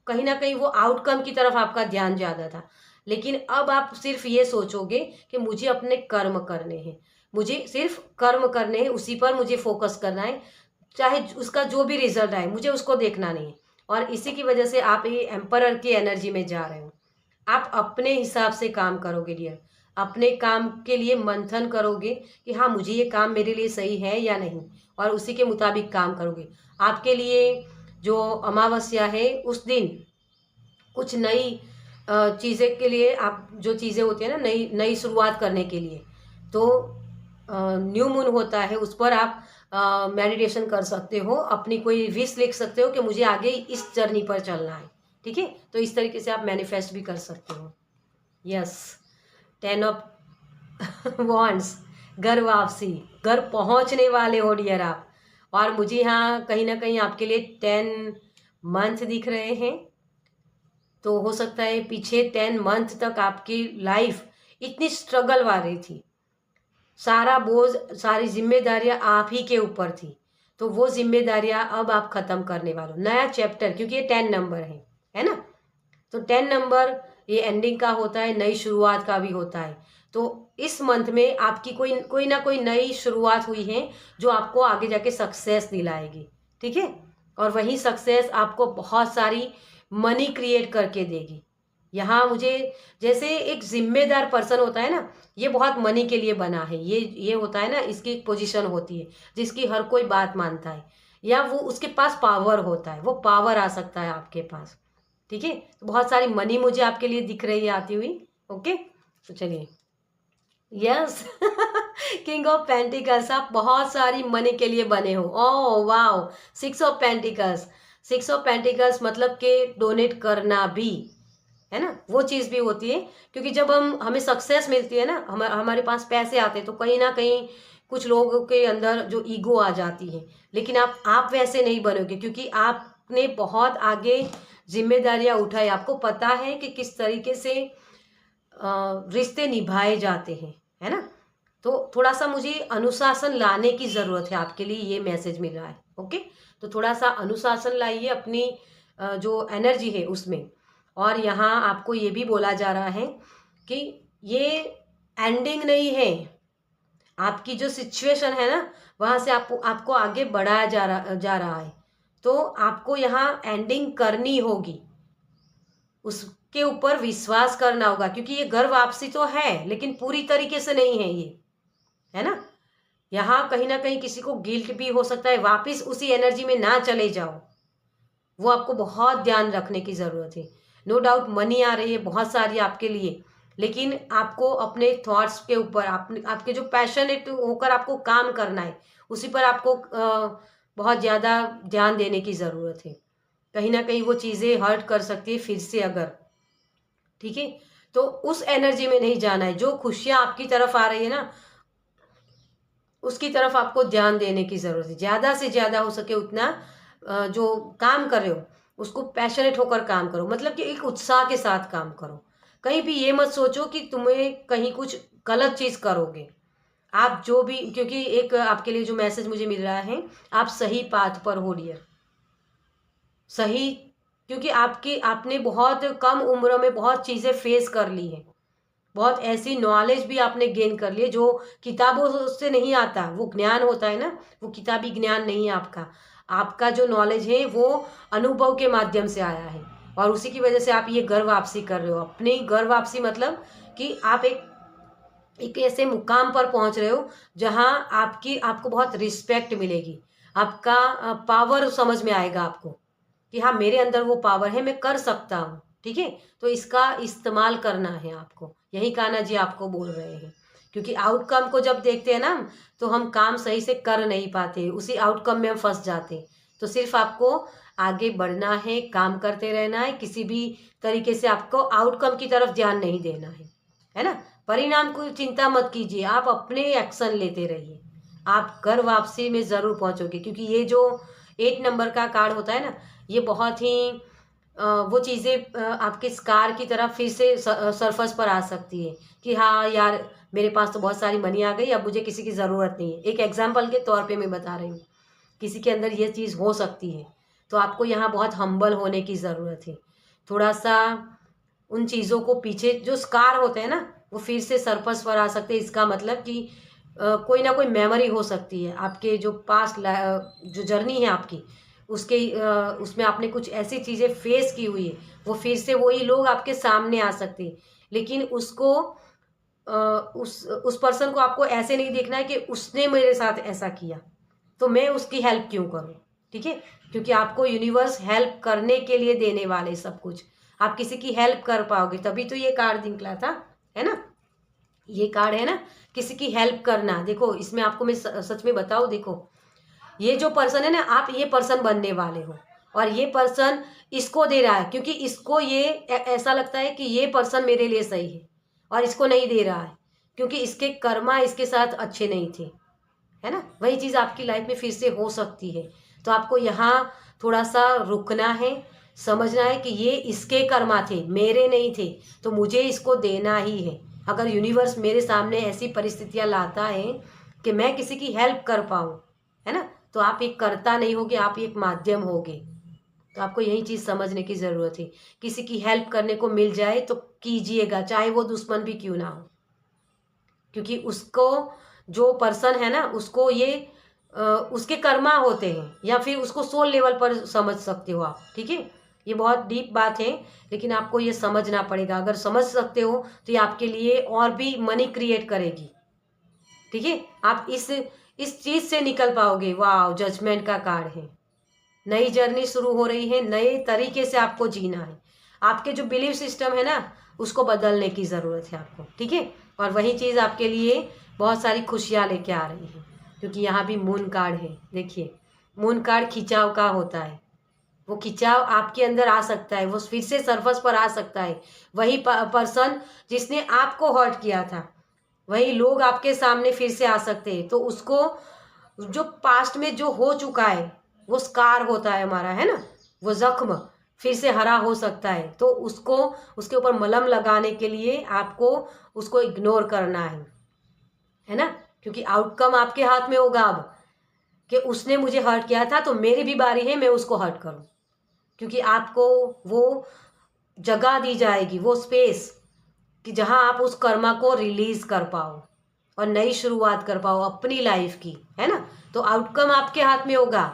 कहीं ना कहीं वो आउटकम की तरफ आपका ध्यान ज़्यादा था। लेकिन अब आप सिर्फ ये सोचोगे कि मुझे अपने कर्म करने हैं, मुझे सिर्फ कर्म करने हैं, उसी पर मुझे फोकस करना है, चाहे उसका जो भी रिजल्ट आए मुझे उसको देखना नहीं है। और इसी की वजह से आप ये एम्परर की एनर्जी में जा रहे हो। आप अपने हिसाब से काम करोगे डियर, अपने काम के लिए मंथन करोगे कि हाँ मुझे ये काम मेरे लिए सही है या नहीं, और उसी के मुताबिक काम करोगे। आपके लिए जो अमावस्या है उस दिन कुछ नई चीज़ें के लिए, आप जो चीज़ें होती है ना नई नई शुरुआत करने के लिए, तो न्यू मून होता है, उस पर आप मेडिटेशन कर सकते हो, अपनी कोई विश लिख सकते हो कि मुझे आगे इस जर्नी पर चलना है। ठीक है, तो इस तरीके से आप मैनिफेस्ट भी कर सकते हो। यस, 10 ऑफ वॉन्ड्स, घर वापसी, घर पहुंचने वाले हो डियर आप। और मुझे यहाँ कहीं ना कहीं आपके लिए 10 मंथ दिख रहे हैं, तो हो सकता है पीछे 10 मंथ तक आपकी लाइफ इतनी स्ट्रगल वाली थी, सारा बोझ, सारी जिम्मेदारियां आप ही के ऊपर थी, तो वो जिम्मेदारियां अब आप खत्म करने वाले हो, नया चैप्टर, क्योंकि ये 10 नंबर है ना। तो 10 नंबर ये एंडिंग का होता है, नई शुरुआत का भी होता है। तो इस मंथ में आपकी कोई कोई ना कोई नई शुरुआत हुई है जो आपको आगे जाके सक्सेस दिलाएगी। ठीक है, और वही सक्सेस आपको बहुत सारी मनी क्रिएट करके देगी। यहाँ मुझे, जैसे एक जिम्मेदार पर्सन होता है ना, ये बहुत मनी के लिए बना है, ये होता है ना, इसकी एक पोजीशन होती है जिसकी हर कोई बात मानता है, या वो उसके पास पावर होता है, वो पावर आ सकता है आपके पास। ठीक है, तो बहुत सारी मनी मुझे आपके लिए दिख रही है आती हुई। ओके, तो चलिए, यस, किंग ऑफ पेंटिकल्स, आप बहुत सारी मनी के लिए बने हो। Oh wow, 6 of pentacles, 6 of pentacles मतलब के डोनेट करना भी है ना, वो चीज़ भी होती है। क्योंकि जब हमें सक्सेस मिलती है ना, हमारे पास पैसे आते हैं, तो कहीं ना कहीं कुछ लोगों के अंदर जो ईगो आ जाती है। लेकिन आप वैसे नहीं बनोगे, क्योंकि आपने बहुत आगे जिम्मेदारियां उठाई, आपको पता है कि किस तरीके से रिश्ते निभाए जाते हैं, है ना। तो थोड़ा सा मुझे अनुशासन लाने की ज़रूरत है, आपके लिए ये मैसेज मिल रहा है। ओके, तो थोड़ा सा अनुशासन लाइए अपनी जो एनर्जी है उसमें। और यहाँ आपको ये भी बोला जा रहा है कि ये एंडिंग नहीं है, आपकी जो सिचुएशन है ना वहाँ से आपको आगे बढ़ाया जा रहा है। तो आपको यहाँ एंडिंग करनी होगी, उसके ऊपर विश्वास करना होगा, क्योंकि ये घर वापसी तो है लेकिन पूरी तरीके से नहीं है ये, है ना। यहाँ कहीं ना कहीं किसी को गिल्ट भी हो सकता है, वापस उसी एनर्जी में ना चले जाओ, वो आपको बहुत ध्यान रखने की ज़रूरत है। नो डाउट मनी आ रही है बहुत सारी आपके लिए, लेकिन आपको अपने थॉट्स के ऊपर, आपके जो पैशनेट होकर आपको काम करना है, उसी पर आपको बहुत ज़्यादा ध्यान देने की ज़रूरत है। कहीं ना कहीं वो चीज़ें हर्ट कर सकती है फिर से अगर, ठीक है, तो उस एनर्जी में नहीं जाना है। जो खुशियाँ आपकी तरफ आ रही है ना, उसकी तरफ आपको ध्यान देने की ज़रूरत है। ज़्यादा से ज़्यादा हो सके उतना जो काम कर रहे हो उसको पैशनेट होकर काम करो, मतलब कि एक उत्साह के साथ काम करो। कहीं भी ये मत सोचो कि तुम्हें कहीं कुछ गलत चीज़ करोगे। आप जो भी, क्योंकि एक आपके लिए जो मैसेज मुझे मिल रहा है, आप सही पाथ पर हो डियर, सही, क्योंकि आपने बहुत कम उम्र में बहुत चीज़ें फेस कर ली हैं, बहुत ऐसी नॉलेज भी आपने गेन कर ली जो किताबों से नहीं आता। वो ज्ञान होता है ना, वो किताबी ज्ञान नहीं है आपका। आपका जो नॉलेज है वो अनुभव के माध्यम से आया है, और उसी की वजह से आप ये घर वापसी कर रहे हो। अपनी घर वापसी मतलब कि आप एक ऐसे मुकाम पर पहुंच रहे हो जहां आपको बहुत रिस्पेक्ट मिलेगी, आपका पावर समझ में आएगा आपको कि हाँ मेरे अंदर वो पावर है, मैं कर सकता हूँ। ठीक है, तो इसका इस्तेमाल करना है आपको, यही कान्हा जी आपको बोल रहे हैं। क्योंकि आउटकम को जब देखते हैं ना, तो हम काम सही से कर नहीं पाते, उसी आउटकम में हम फंस जाते हैं। तो सिर्फ आपको आगे बढ़ना है, काम करते रहना है, किसी भी तरीके से आपको आउटकम की तरफ ध्यान नहीं देना है ना। परिणाम को चिंता मत कीजिए, आप अपने एक्शन लेते रहिए, आप घर वापसी में ज़रूर पहुंचोगे। क्योंकि ये जो 8 नंबर का कार्ड होता है ना, ये बहुत ही वो चीज़ें आपके स्कार की तरह फिर से सरफस पर आ सकती है कि हाँ यार, मेरे पास तो बहुत सारी मनी आ गई, अब मुझे किसी की ज़रूरत नहीं है। एक एग्जाम्पल के तौर पे मैं बता रही हूँ, किसी के अंदर ये चीज़ हो सकती है। तो आपको यहाँ बहुत हम्बल होने की ज़रूरत है, थोड़ा सा उन चीज़ों को पीछे, जो स्कार होते हैं ना, वो फिर से सरफस पर आ सकते हैं। इसका मतलब कि कोई ना कोई मेमोरी हो सकती है आपके, जो पास्ट जो जर्नी है आपकी, उसके उसमें आपने कुछ ऐसी चीज़ें फेस की हुई है, वो फिर से वही लोग आपके सामने आ सकते हैं। लेकिन उसको उस पर्सन को आपको ऐसे नहीं देखना है कि उसने मेरे साथ ऐसा किया तो मैं उसकी हेल्प क्यों करूं, ठीक है। क्योंकि आपको यूनिवर्स हेल्प करने के लिए देने वाले सब कुछ, आप किसी की हेल्प कर पाओगे, तभी तो ये कार्ड निकला था, है ना। ये कार्ड है ना, किसी की हेल्प करना। देखो इसमें आपको मैं सच में बताऊं, देखो ये जो पर्सन है ना, आप ये पर्सन बनने वाले हो, और ये पर्सन इसको दे रहा है क्योंकि इसको ये ऐसा लगता है कि ये पर्सन मेरे लिए सही है, और इसको नहीं दे रहा है क्योंकि इसके कर्मा इसके साथ अच्छे नहीं थे, है ना। वही चीज़ आपकी लाइफ में फिर से हो सकती है। तो आपको यहाँ थोड़ा सा रुकना है, समझना है कि ये इसके कर्मा थे, मेरे नहीं थे, तो मुझे इसको देना ही है। अगर यूनिवर्स मेरे सामने ऐसी परिस्थितियाँ लाता है कि मैं किसी की हेल्प कर पाऊँ, है ना, तो आप एक कर्ता नहीं होगे, आप एक माध्यम होगे। तो आपको यही चीज़ समझने की ज़रूरत है। किसी की हेल्प करने को मिल जाए तो कीजिएगा, चाहे वो दुश्मन भी क्यों ना हो, क्योंकि उसको, जो पर्सन है ना, उसको ये उसके कर्मा होते हैं, या फिर उसको सोल लेवल पर समझ सकते हो आप, ठीक है। ये बहुत डीप बात है, लेकिन आपको ये समझना पड़ेगा। अगर समझ सकते हो तो ये आपके लिए और भी मनी क्रिएट करेगी, ठीक है। आप इस चीज़ से निकल पाओगे। वाह, जजमेंट का कार्ड है। नई जर्नी शुरू हो रही है, नए तरीके से आपको जीना है। आपके जो बिलीफ सिस्टम है ना, उसको बदलने की ज़रूरत है आपको, ठीक है। और वही चीज़ आपके लिए बहुत सारी खुशियाँ लेके आ रही है, क्योंकि यहाँ भी मून कार्ड है। देखिए, मून कार्ड खिंचाव का होता है। वो खिंचाव आपके अंदर आ सकता है, वो फिर से सरफस पर आ सकता है। वही पर्सन जिसने आपको हर्ट किया था, वही लोग आपके सामने फिर से आ सकते हैं। तो उसको, जो पास्ट में जो हो चुका है, वो स्कार होता है हमारा, है ना, वो जख्म फिर से हरा हो सकता है। तो उसको, उसके ऊपर मलहम लगाने के लिए आपको उसको इग्नोर करना है ना। क्योंकि आउटकम आपके हाथ में होगा अब, कि उसने मुझे हर्ट किया था तो मेरी भी बारी है मैं उसको हर्ट करूं। क्योंकि आपको वो जगह दी जाएगी, वो स्पेस, कि जहां आप उस कर्मा को रिलीज कर पाओ और नई शुरुआत कर पाओ अपनी लाइफ की, है ना। तो आउटकम आपके हाथ में होगा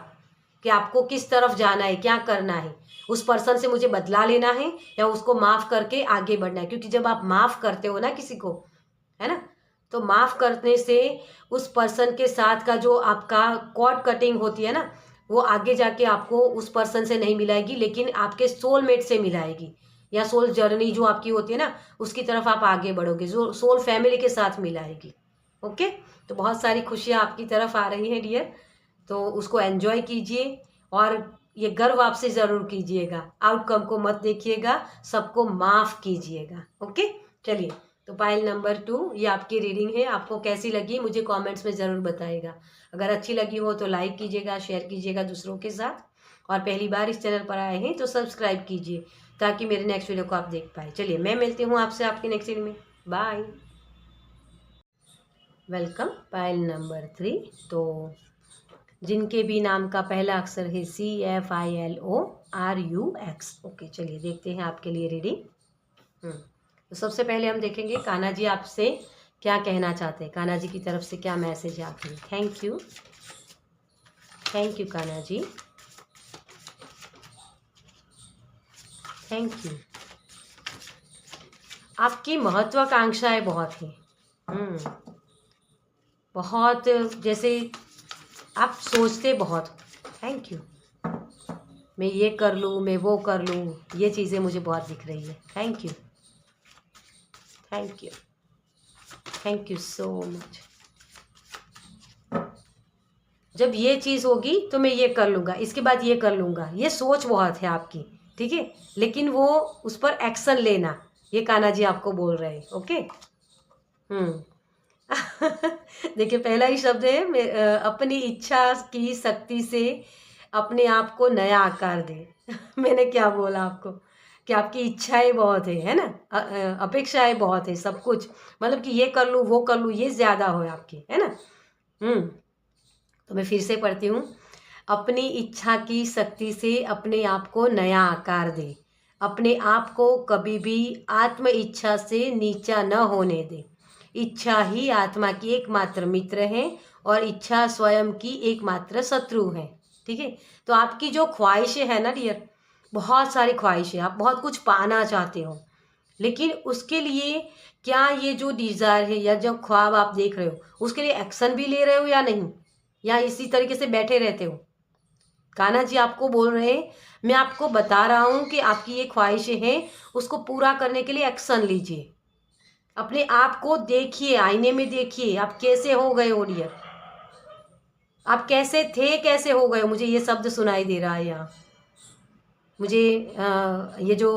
कि आपको किस तरफ जाना है, क्या करना है। उस पर्सन से मुझे बदला लेना है या उसको माफ करके आगे बढ़ना है। क्योंकि जब आप माफ करते हो ना किसी को, है ना, तो माफ करने से उस पर्सन के साथ का जो आपका कॉर्ड कटिंग होती है ना, वो आगे जाके आपको उस पर्सन से नहीं मिलाएगी, लेकिन आपके सोलमेट से मिलाएगी, या सोल जर्नी जो आपकी होती है ना, उसकी तरफ आप आगे बढ़ोगे, जो सोल फैमिली के साथ मिलाएगी। ओके, तो बहुत सारी खुशियाँ आपकी तरफ आ रही हैं डियर, तो उसको एंजॉय कीजिए, और ये गर्व आपसे ज़रूर कीजिएगा। आउटकम को मत देखिएगा, सबको माफ़ कीजिएगा। ओके, चलिए, तो पाइल नंबर 2 ये आपकी रीडिंग है। आपको कैसी लगी मुझे कमेंट्स में ज़रूर बताइएगा। अगर अच्छी लगी हो तो लाइक कीजिएगा, शेयर कीजिएगा दूसरों के साथ, और पहली बार इस चैनल पर आए हैं तो सब्सक्राइब कीजिए ताकि मेरे नेक्स्ट वीडियो को आप देख पाए। चलिए, मैं मिलती हूँ आपसे आपकी नेक्स्ट वीडियो में। बाय। Welcome, pile number 3। तो जिनके भी नाम का पहला अक्षर है CFILORUX। ओके, चलिए देखते हैं आपके लिए रीडिंग। तो सबसे पहले हम देखेंगे कान्हा जी आपसे क्या कहना चाहते हैं, कान्हा जी की तरफ से क्या मैसेज है आपके लिए। Thank you, thank you Kanha ji, thank you. आपकी महत्वाकांक्षाएं बहुत हैं, बहुत, जैसे आप सोचते बहुत। Thank you. मैं ये कर लूँ, मैं वो कर लूँ, ये चीज़ें मुझे बहुत दिख रही है। Thank you, thank you, thank you so much. जब ये चीज़ होगी तो मैं ये कर लूँगा, इसके बाद ये कर लूँगा, ये सोच बहुत है आपकी, ठीक है, लेकिन वो उस पर एक्शन लेना, ये कान्हा जी आपको बोल रहे हैं। ओके। देखिए पहला ही शब्द है अपनी इच्छा की शक्ति से अपने आप को नया आकार दे। मैंने क्या बोला आपको कि आपकी इच्छाएं बहुत है ना, अपेक्षाएं बहुत है, सब कुछ मतलब कि ये कर लूँ वो कर लूँ, ये ज़्यादा हो आपकी, है ना। तो मैं फिर से पढ़ती हूँ। अपनी इच्छा की शक्ति से अपने आप को नया आकार दे, अपने आप को कभी भी आत्म इच्छा से नीचा न होने दे। इच्छा ही आत्मा की एकमात्र मित्र है और इच्छा स्वयं की एकमात्र शत्रु है। ठीक है। तो आपकी जो ख्वाहिशें हैं ना डियर, बहुत सारी ख्वाहिशें, आप बहुत कुछ पाना चाहते हो, लेकिन उसके लिए क्या ये जो डिज़ायर है या जो ख्वाब आप देख रहे हो उसके लिए एक्शन भी ले रहे हो या नहीं, या इसी तरीके से बैठे रहते हो। कान्हा जी आपको बोल रहे हैं, मैं आपको बता रहा हूँ कि आपकी ये ख्वाहिशें हैं, उसको पूरा करने के लिए एक्शन लीजिए। अपने आप को देखिए, आईने में देखिए आप कैसे हो गए हो डियर, आप कैसे थे कैसे हो गए हो। मुझे ये शब्द सुनाई दे रहा है यहाँ, मुझे ये जो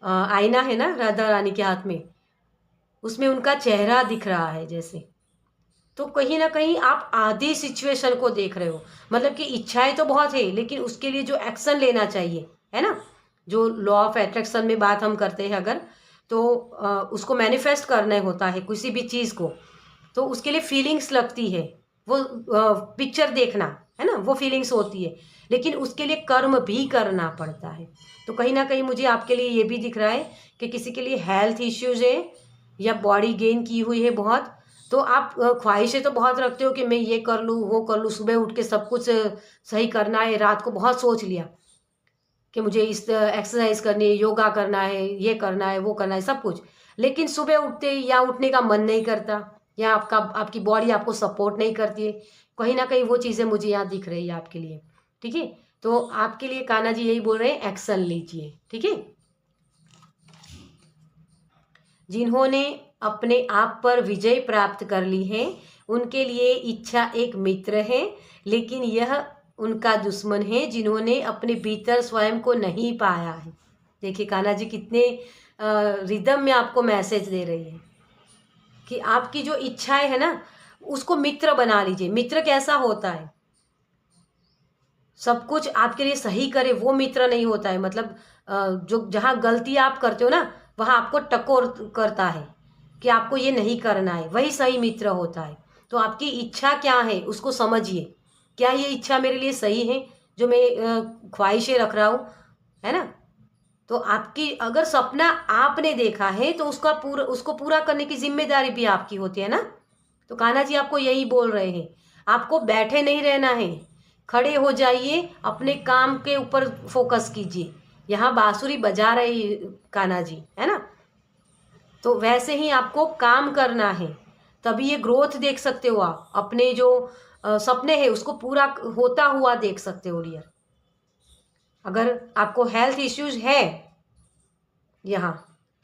आईना है ना राधा रानी के हाथ में, उसमें उनका चेहरा दिख रहा है जैसे। तो कहीं ना कहीं आप आधी सिचुएशन को देख रहे हो, मतलब कि इच्छाएं तो बहुत है लेकिन उसके लिए जो एक्शन लेना चाहिए, है ना, जो लॉ ऑफ अट्रैक्शन में बात हम करते हैं अगर, तो उसको मैनिफेस्ट करना होता है किसी भी चीज़ को, तो उसके लिए फीलिंग्स लगती है, वो पिक्चर देखना, है ना, वो फीलिंग्स होती है, लेकिन उसके लिए कर्म भी करना पड़ता है। तो कहीं ना कहीं मुझे आपके लिए ये भी दिख रहा है कि किसी के लिए हेल्थ इश्यूज है या बॉडी गेन की हुई है बहुत, तो आप ख्वाहिशें तो बहुत रखते हो कि मैं ये कर लूँ वो कर लूँ, सुबह उठ के सब कुछ सही करना है, रात को बहुत सोच लिया कि मुझे इस एक्सरसाइज करनी है, योगा करना है, ये करना है वो करना है सब कुछ, लेकिन सुबह उठते या उठने का मन नहीं करता, या आपकी बॉडी आपको सपोर्ट नहीं करती है। कहीं ना कहीं वो चीज़ें मुझे यहाँ दिख रही है आपके लिए। ठीक है। तो आपके लिए कान्हा जी यही बोल रहे हैं, एक्शन लीजिए। ठीक है। जिन्होंने अपने आप पर विजय प्राप्त कर ली है उनके लिए इच्छा एक मित्र है, लेकिन यह उनका दुश्मन है जिन्होंने अपने भीतर स्वयं को नहीं पाया है। देखिए कान्हा जी कितने रिदम में आपको मैसेज दे रही है कि आपकी जो इच्छाएं है ना उसको मित्र बना लीजिए। मित्र कैसा होता है, सब कुछ आपके लिए सही करे वो मित्र नहीं होता है, मतलब जो जहाँ गलती आप करते हो ना वहाँ आपको टकोर करता है कि आपको ये नहीं करना है, वही सही मित्र होता है। तो आपकी इच्छा क्या है उसको समझिए, क्या ये इच्छा मेरे लिए सही है जो मैं ख्वाहिशें रख रहा हूँ, है ना। तो आपकी अगर सपना आपने देखा है तो उसको पूरा करने की जिम्मेदारी भी आपकी होती है ना। तो कान्हा जी आपको यही बोल रहे हैं, आपको बैठे नहीं रहना है, खड़े हो जाइए, अपने काम के ऊपर फोकस कीजिए। यहाँ बांसुरी बजा रही कान्हा जी, है ना, तो वैसे ही आपको काम करना है, तभी ये ग्रोथ देख सकते हो आप, अपने जो सपने हैं उसको पूरा होता हुआ देख सकते हो डियर। अगर आपको हेल्थ इश्यूज है यहाँ,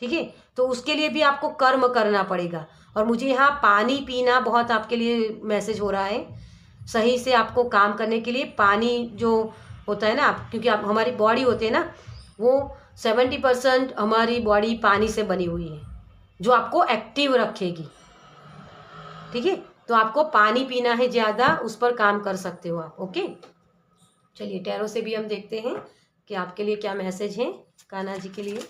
ठीक है, तो उसके लिए भी आपको कर्म करना पड़ेगा। और मुझे यहाँ पानी पीना बहुत आपके लिए मैसेज हो रहा है, सही से आपको काम करने के लिए पानी जो होता है ना, क्योंकि आप हमारी बॉडी होती है ना, वो 70% हमारी बॉडी पानी से बनी हुई है जो आपको एक्टिव रखेगी। ठीक है। तो आपको पानी पीना है ज़्यादा, उस पर काम कर सकते हो आप। ओके। चलिए टैरो से भी हम देखते हैं कि आपके लिए क्या मैसेज है कान्हा जी के लिए,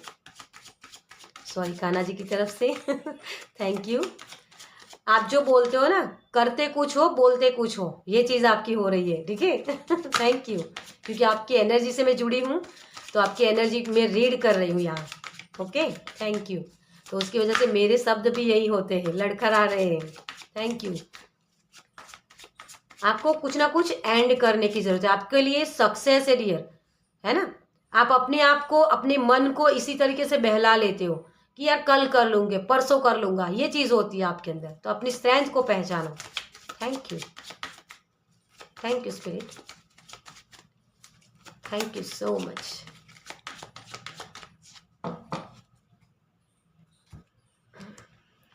सॉरी कान्हा जी की तरफ से। Thank you. आप जो बोलते हो ना, करते कुछ हो बोलते कुछ हो, ये चीज़ आपकी हो रही है। ठीक है। थैंक यू, क्योंकि आपकी एनर्जी से मैं जुड़ी हूँ, तो आपकी एनर्जी मैं रीड कर रही हूँ यहाँ। ओके। Thank you. तो उसकी वजह से मेरे शब्द भी यही होते हैं, लड़खड़ा रहे हैं। Thank you. आपको कुछ ना कुछ एंड करने की जरूरत है, आपके लिए सक्सेस है डियर, है ना। आप अपने आप को, अपने मन को इसी तरीके से बहला लेते हो कि यार कल कर लूंगे, परसों कर लूंगा, ये चीज होती है आपके अंदर। तो अपनी स्ट्रेंथ को पहचानो। Thank you. Thank you spirit, thank you so much.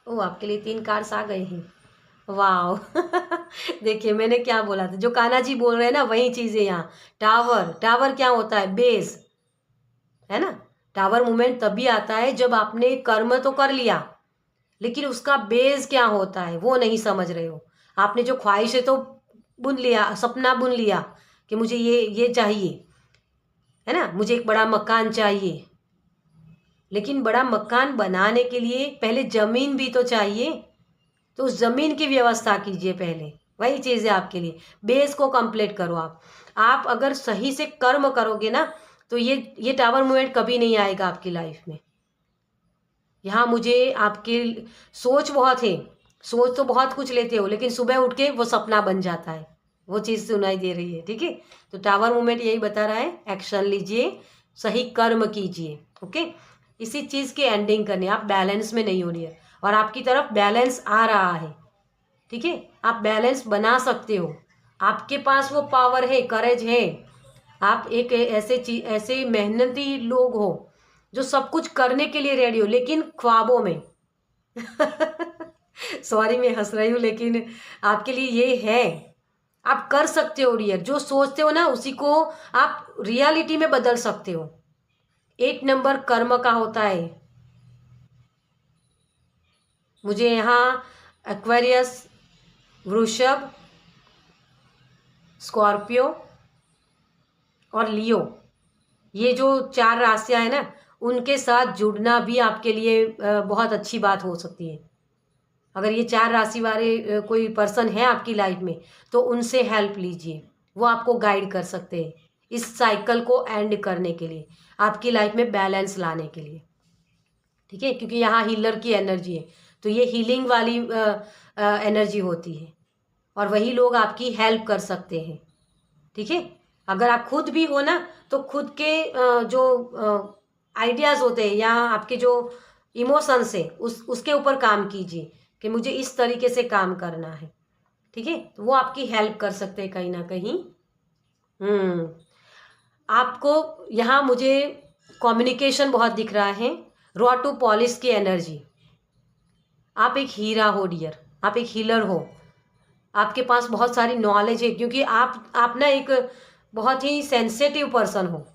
ओ आपके लिए 3 कार्ड्स आ गए हैं, वाओ। देखिए मैंने क्या बोला था, जो कान्हा जी बोल रहे हैं ना वही चीज़ है यहाँ। टावर, टावर क्या होता है? बेस, है ना। टावर मूवमेंट तभी आता है जब आपने कर्म तो कर लिया, लेकिन उसका बेस क्या होता है वो नहीं समझ रहे हो। आपने जो ख्वाहिश है तो बुन लिया, सपना बुन लिया कि मुझे ये चाहिए, है ना, मुझे एक बड़ा मकान चाहिए, लेकिन बड़ा मकान बनाने के लिए पहले जमीन भी तो चाहिए। तो उस जमीन की व्यवस्था कीजिए पहले, वही चीज़ है आपके लिए। बेस को कंप्लीट करो आप अगर सही से कर्म करोगे ना तो ये टावर मूवमेंट कभी नहीं आएगा आपकी लाइफ में। यहाँ मुझे आपकी सोच बहुत है, सोच तो बहुत कुछ लेते हो, लेकिन सुबह उठ के वो सपना बन जाता है, वो चीज़ सुनाई दे रही है। ठीक है, तो टावर मूवमेंट यही बता रहा है, एक्शन लीजिए, सही कर्म कीजिए। ओके, इसी चीज़ की एंडिंग करनी है। आप बैलेंस में नहीं हो रही है और आपकी तरफ बैलेंस आ रहा है। ठीक है, आप बैलेंस बना सकते हो, आपके पास वो पावर है, करेज है। आप एक ऐसे मेहनती लोग हो जो सब कुछ करने के लिए रेडी हो, लेकिन ख्वाबों में सॉरी मैं हंस रही हूँ, लेकिन आपके लिए ये है। आप कर सकते हो डियर, जो सोचते हो ना उसी को आप रियलिटी में बदल सकते हो। 8 नंबर कर्म का होता है। मुझे यहाँ एक्वेरियस, वृषभ, स्कॉर्पियो और लियो, ये जो 4 राशियां हैं ना, उनके साथ जुड़ना भी आपके लिए बहुत अच्छी बात हो सकती है। अगर ये 4 राशि वाले कोई पर्सन है आपकी लाइफ में तो उनसे हेल्प लीजिए, वो आपको गाइड कर सकते हैं इस साइकिल को एंड करने के लिए, आपकी लाइफ में बैलेंस लाने के लिए। ठीक है, क्योंकि यहाँ हीलर की एनर्जी है, तो ये हीलिंग वाली एनर्जी होती है और वही लोग आपकी हेल्प कर सकते हैं। ठीक है, अगर आप खुद भी हो ना तो खुद के जो आइडियाज़ होते हैं या आपके जो इमोशंस है उसके ऊपर काम कीजिए कि मुझे इस तरीके से काम करना है। ठीक है, तो वो आपकी हेल्प कर सकते हैं कहीं ना कहीं। आपको यहाँ मुझे कम्युनिकेशन बहुत दिख रहा है, रॉ टू पॉलिश की एनर्जी। आप एक हीरा हो डियर, आप एक हीलर हो, आपके पास बहुत सारी नॉलेज है, क्योंकि आप ना एक बहुत ही सेंसिटिव पर्सन हो।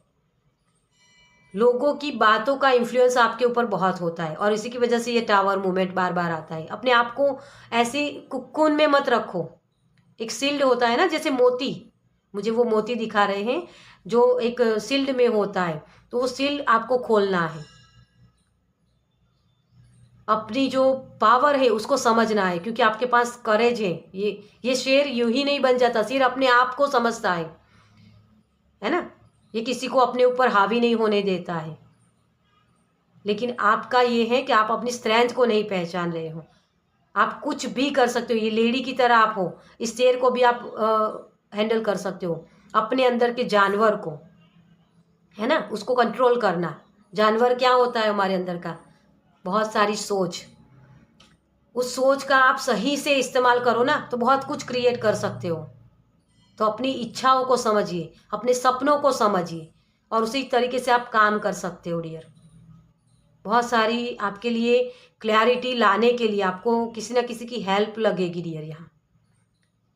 लोगों की बातों का इन्फ्लुएंस आपके ऊपर बहुत होता है और इसी की वजह से ये टावर मूवमेंट बार बार आता है। अपने आप को ऐसे कुक्कून में मत रखो। एक सील्ड होता है ना, जैसे मोती, मुझे वो मोती दिखा रहे हैं जो एक सील्ड में होता है, तो वो सील्ड आपको खोलना है। अपनी जो पावर है उसको समझना है, क्योंकि आपके पास करेज है। ये शेर यूं ही नहीं बन जाता, शेर अपने आप को समझता है ना। ये किसी को अपने ऊपर हावी नहीं होने देता है। लेकिन आपका ये है कि आप अपनी स्ट्रेंथ को नहीं पहचान रहे हो। आप कुछ भी कर सकते हो, ये लेडी की तरह आप हो, इस शेर को भी आप हैंडल कर सकते हो। अपने अंदर के जानवर को, है ना, उसको कंट्रोल करना। जानवर क्या होता है हमारे अंदर का? बहुत सारी सोच। उस सोच का आप सही से इस्तेमाल करो ना तो बहुत कुछ क्रिएट कर सकते हो। तो अपनी इच्छाओं को समझिए, अपने सपनों को समझिए और उसी तरीके से आप काम कर सकते हो डियर। बहुत सारी आपके लिए क्लैरिटी लाने के लिए आपको किसी ना किसी की हेल्प लगेगी डियर यहाँ,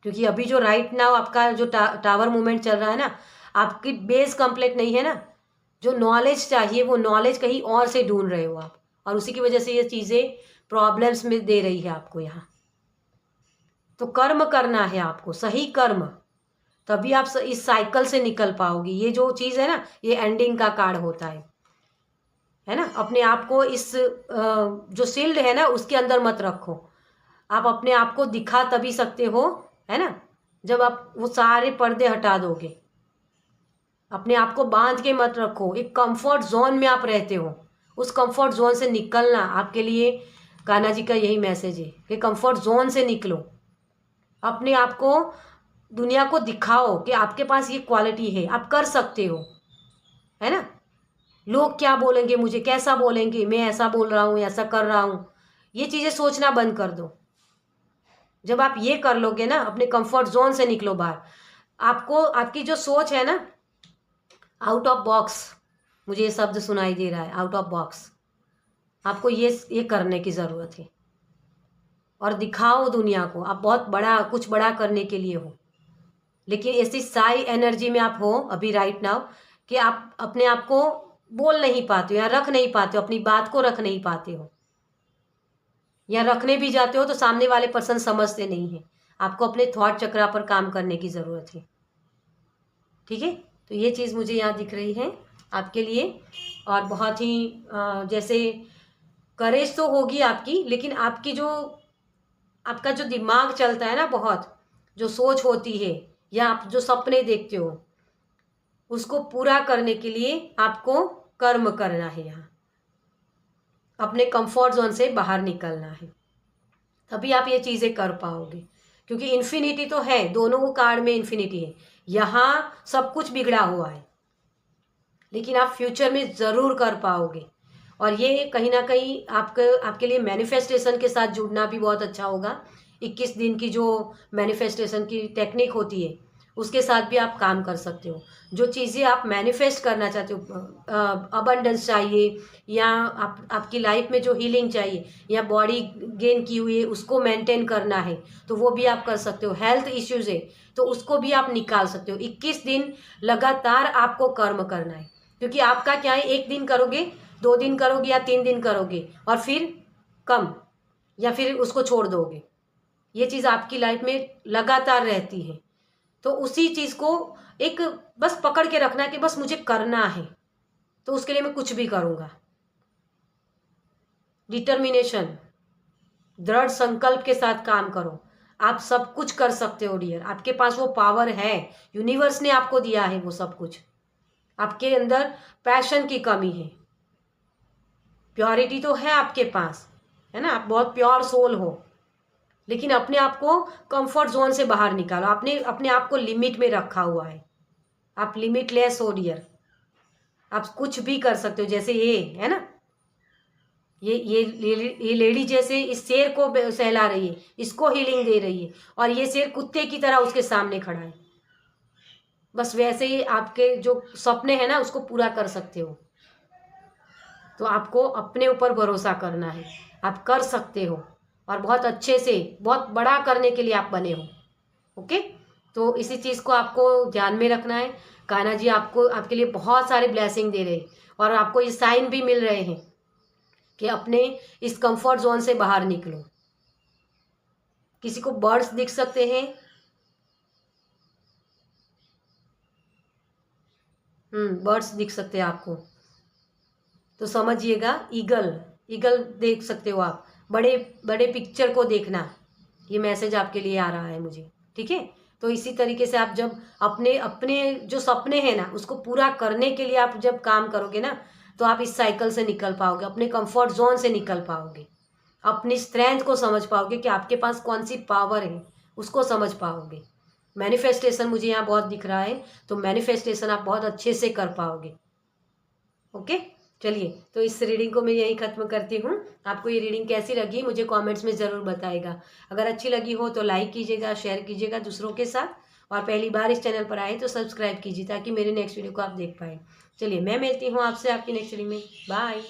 क्योंकि अभी जो राइट नाउ आपका जो टावर मूवमेंट चल रहा है ना, आपकी बेस कंप्लीट नहीं है ना। जो नॉलेज चाहिए वो नॉलेज कहीं और से ढूंढ रहे हो आप, और उसी की वजह से ये चीज़ें प्रॉब्लम्स में दे रही है आपको यहाँ। तो कर्म करना है आपको, सही कर्म, तभी आप इस साइकिल से निकल पाओगे। ये जो चीज़ है ना, ये एंडिंग का कार्ड होता है ना। अपने आप को इस जो शील्ड है ना उसके अंदर मत रखो। आप अपने आप को दिखा तभी सकते हो, है ना, जब आप वो सारे पर्दे हटा दोगे। अपने आप को बांध के मत रखो, एक कंफर्ट जोन में आप रहते हो, उस कंफर्ट जोन से निकलना आपके लिए कान्हा जी का यही मैसेज है कि कंफर्ट जोन से निकलो। अपने आप को दुनिया को दिखाओ कि आपके पास ये क्वालिटी है, आप कर सकते हो, है ना। लोग क्या बोलेंगे, मुझे कैसा बोलेंगे, मैं ऐसा बोल रहा हूँ, ऐसा कर रहा हूँ, ये चीज़ें सोचना बंद कर दो। जब आप ये कर लोगे ना, अपने कंफर्ट जोन से निकलो बाहर, आपको आपकी जो सोच है ना, आउट ऑफ बॉक्स, मुझे ये शब्द सुनाई दे रहा है, आउट ऑफ बॉक्स। आपको ये करने की ज़रूरत है। और दिखाओ दुनिया को आप बहुत बड़ा, कुछ बड़ा करने के लिए हो। लेकिन ऐसी साई एनर्जी में आप हो अभी राइट नाउ कि आप अपने आप को बोल नहीं पाते हो या रख नहीं पाते हो, अपनी बात को रख नहीं पाते हो, या रखने भी जाते हो तो सामने वाले पर्सन समझते नहीं है। आपको अपने थॉट चक्रा पर काम करने की ज़रूरत है। ठीक है, तो ये चीज़ मुझे यहाँ दिख रही है आपके लिए। और बहुत ही जैसे करेज तो होगी आपकी, लेकिन आपकी जो आपका जो दिमाग चलता है ना, बहुत जो सोच होती है या आप जो सपने देखते हो, उसको पूरा करने के लिए आपको कर्म करना है। यहाँ अपने कंफर्ट जोन से बाहर निकलना है, तभी आप ये चीज़ें कर पाओगे। क्योंकि इन्फिनिटी तो है, दोनों कार्ड में इन्फिनिटी है। यहाँ सब कुछ बिगड़ा हुआ है, लेकिन आप फ्यूचर में ज़रूर कर पाओगे। और ये कहीं ना कहीं आपके लिए मैनिफेस्टेशन के साथ जुड़ना भी बहुत अच्छा होगा। 21 दिन की जो मैनिफेस्टेशन की टेक्निक होती है, उसके साथ भी आप काम कर सकते हो। जो चीज़ें आप मैनिफेस्ट करना चाहते हो, अबंडेंस चाहिए, या आपकी लाइफ में जो हीलिंग चाहिए, या बॉडी गेन की हुई है उसको मेंटेन करना है, तो वो भी आप कर सकते हो। हेल्थ इश्यूज है तो उसको भी आप निकाल सकते हो। 21 दिन लगातार आपको कर्म करना है। क्योंकि आपका क्या है, एक दिन करोगे, 2 दिन करोगे या 3 दिन करोगे और फिर कम, या फिर उसको छोड़ दोगे। ये चीज़ आपकी लाइफ में लगातार रहती है। तो उसी चीज़ को एक बस पकड़ के रखना कि बस मुझे करना है, तो उसके लिए मैं कुछ भी करूँगा। डिटर्मिनेशन, दृढ़ संकल्प के साथ काम करो। आप सब कुछ कर सकते हो डियर, आपके पास वो पावर है, यूनिवर्स ने आपको दिया है वो सब कुछ। आपके अंदर पैशन की कमी है, प्योरिटी तो है आपके पास, है ना, आप बहुत प्योर सोल हो। लेकिन अपने आप को कंफर्ट जोन से बाहर निकालो। आपने अपने आप को लिमिट में रखा हुआ है। आप लिमिटलेस हो डियर, आप कुछ भी कर सकते हो। जैसे ये है ना, ये लेडी जैसे इस शेर को सहला रही है, इसको हीलिंग दे रही है, और ये शेर कुत्ते की तरह उसके सामने खड़ा है। बस वैसे ही आपके जो सपने हैं ना, उसको पूरा कर सकते हो। तो आपको अपने ऊपर भरोसा करना है, आप कर सकते हो, और बहुत अच्छे से बहुत बड़ा करने के लिए आप बने हो। ओके, तो इसी चीज़ को आपको ध्यान में रखना है। कान्हा जी आपको, आपके लिए बहुत सारे ब्लेसिंग दे रहे हैं, और आपको ये साइन भी मिल रहे हैं कि अपने इस कंफर्ट जोन से बाहर निकलो। किसी को बर्ड्स दिख सकते हैं, बर्ड्स दिख सकते हैं आपको, तो समझिएगा। ईगल, ईगल देख सकते हो आप। बड़े बड़े पिक्चर को देखना, ये मैसेज आपके लिए आ रहा है मुझे। ठीक है, तो इसी तरीके से आप जब अपने अपने जो सपने हैं ना, उसको पूरा करने के लिए आप जब काम करोगे ना, तो आप इस साइकिल से निकल पाओगे, अपने कंफर्ट जोन से निकल पाओगे, अपनी स्ट्रेंथ को समझ पाओगे कि आपके पास कौन सी पावर है, उसको समझ पाओगे। मैनिफेस्टेशन मुझे यहाँ बहुत दिख रहा है, तो मैनिफेस्टेशन आप बहुत अच्छे से कर पाओगे। ओके, चलिए, तो इस रीडिंग को मैं यही ख़त्म करती हूँ। आपको ये रीडिंग कैसी लगी मुझे कमेंट्स में ज़रूर बताइएगा। अगर अच्छी लगी हो तो लाइक कीजिएगा, शेयर कीजिएगा दूसरों के साथ, और पहली बार इस चैनल पर आए तो सब्सक्राइब कीजिए ताकि मेरे नेक्स्ट वीडियो को आप देख पाएँ। चलिए, मैं मिलती हूँ आपसे आपकी नेक्स्ट रीडिंग में। बाय।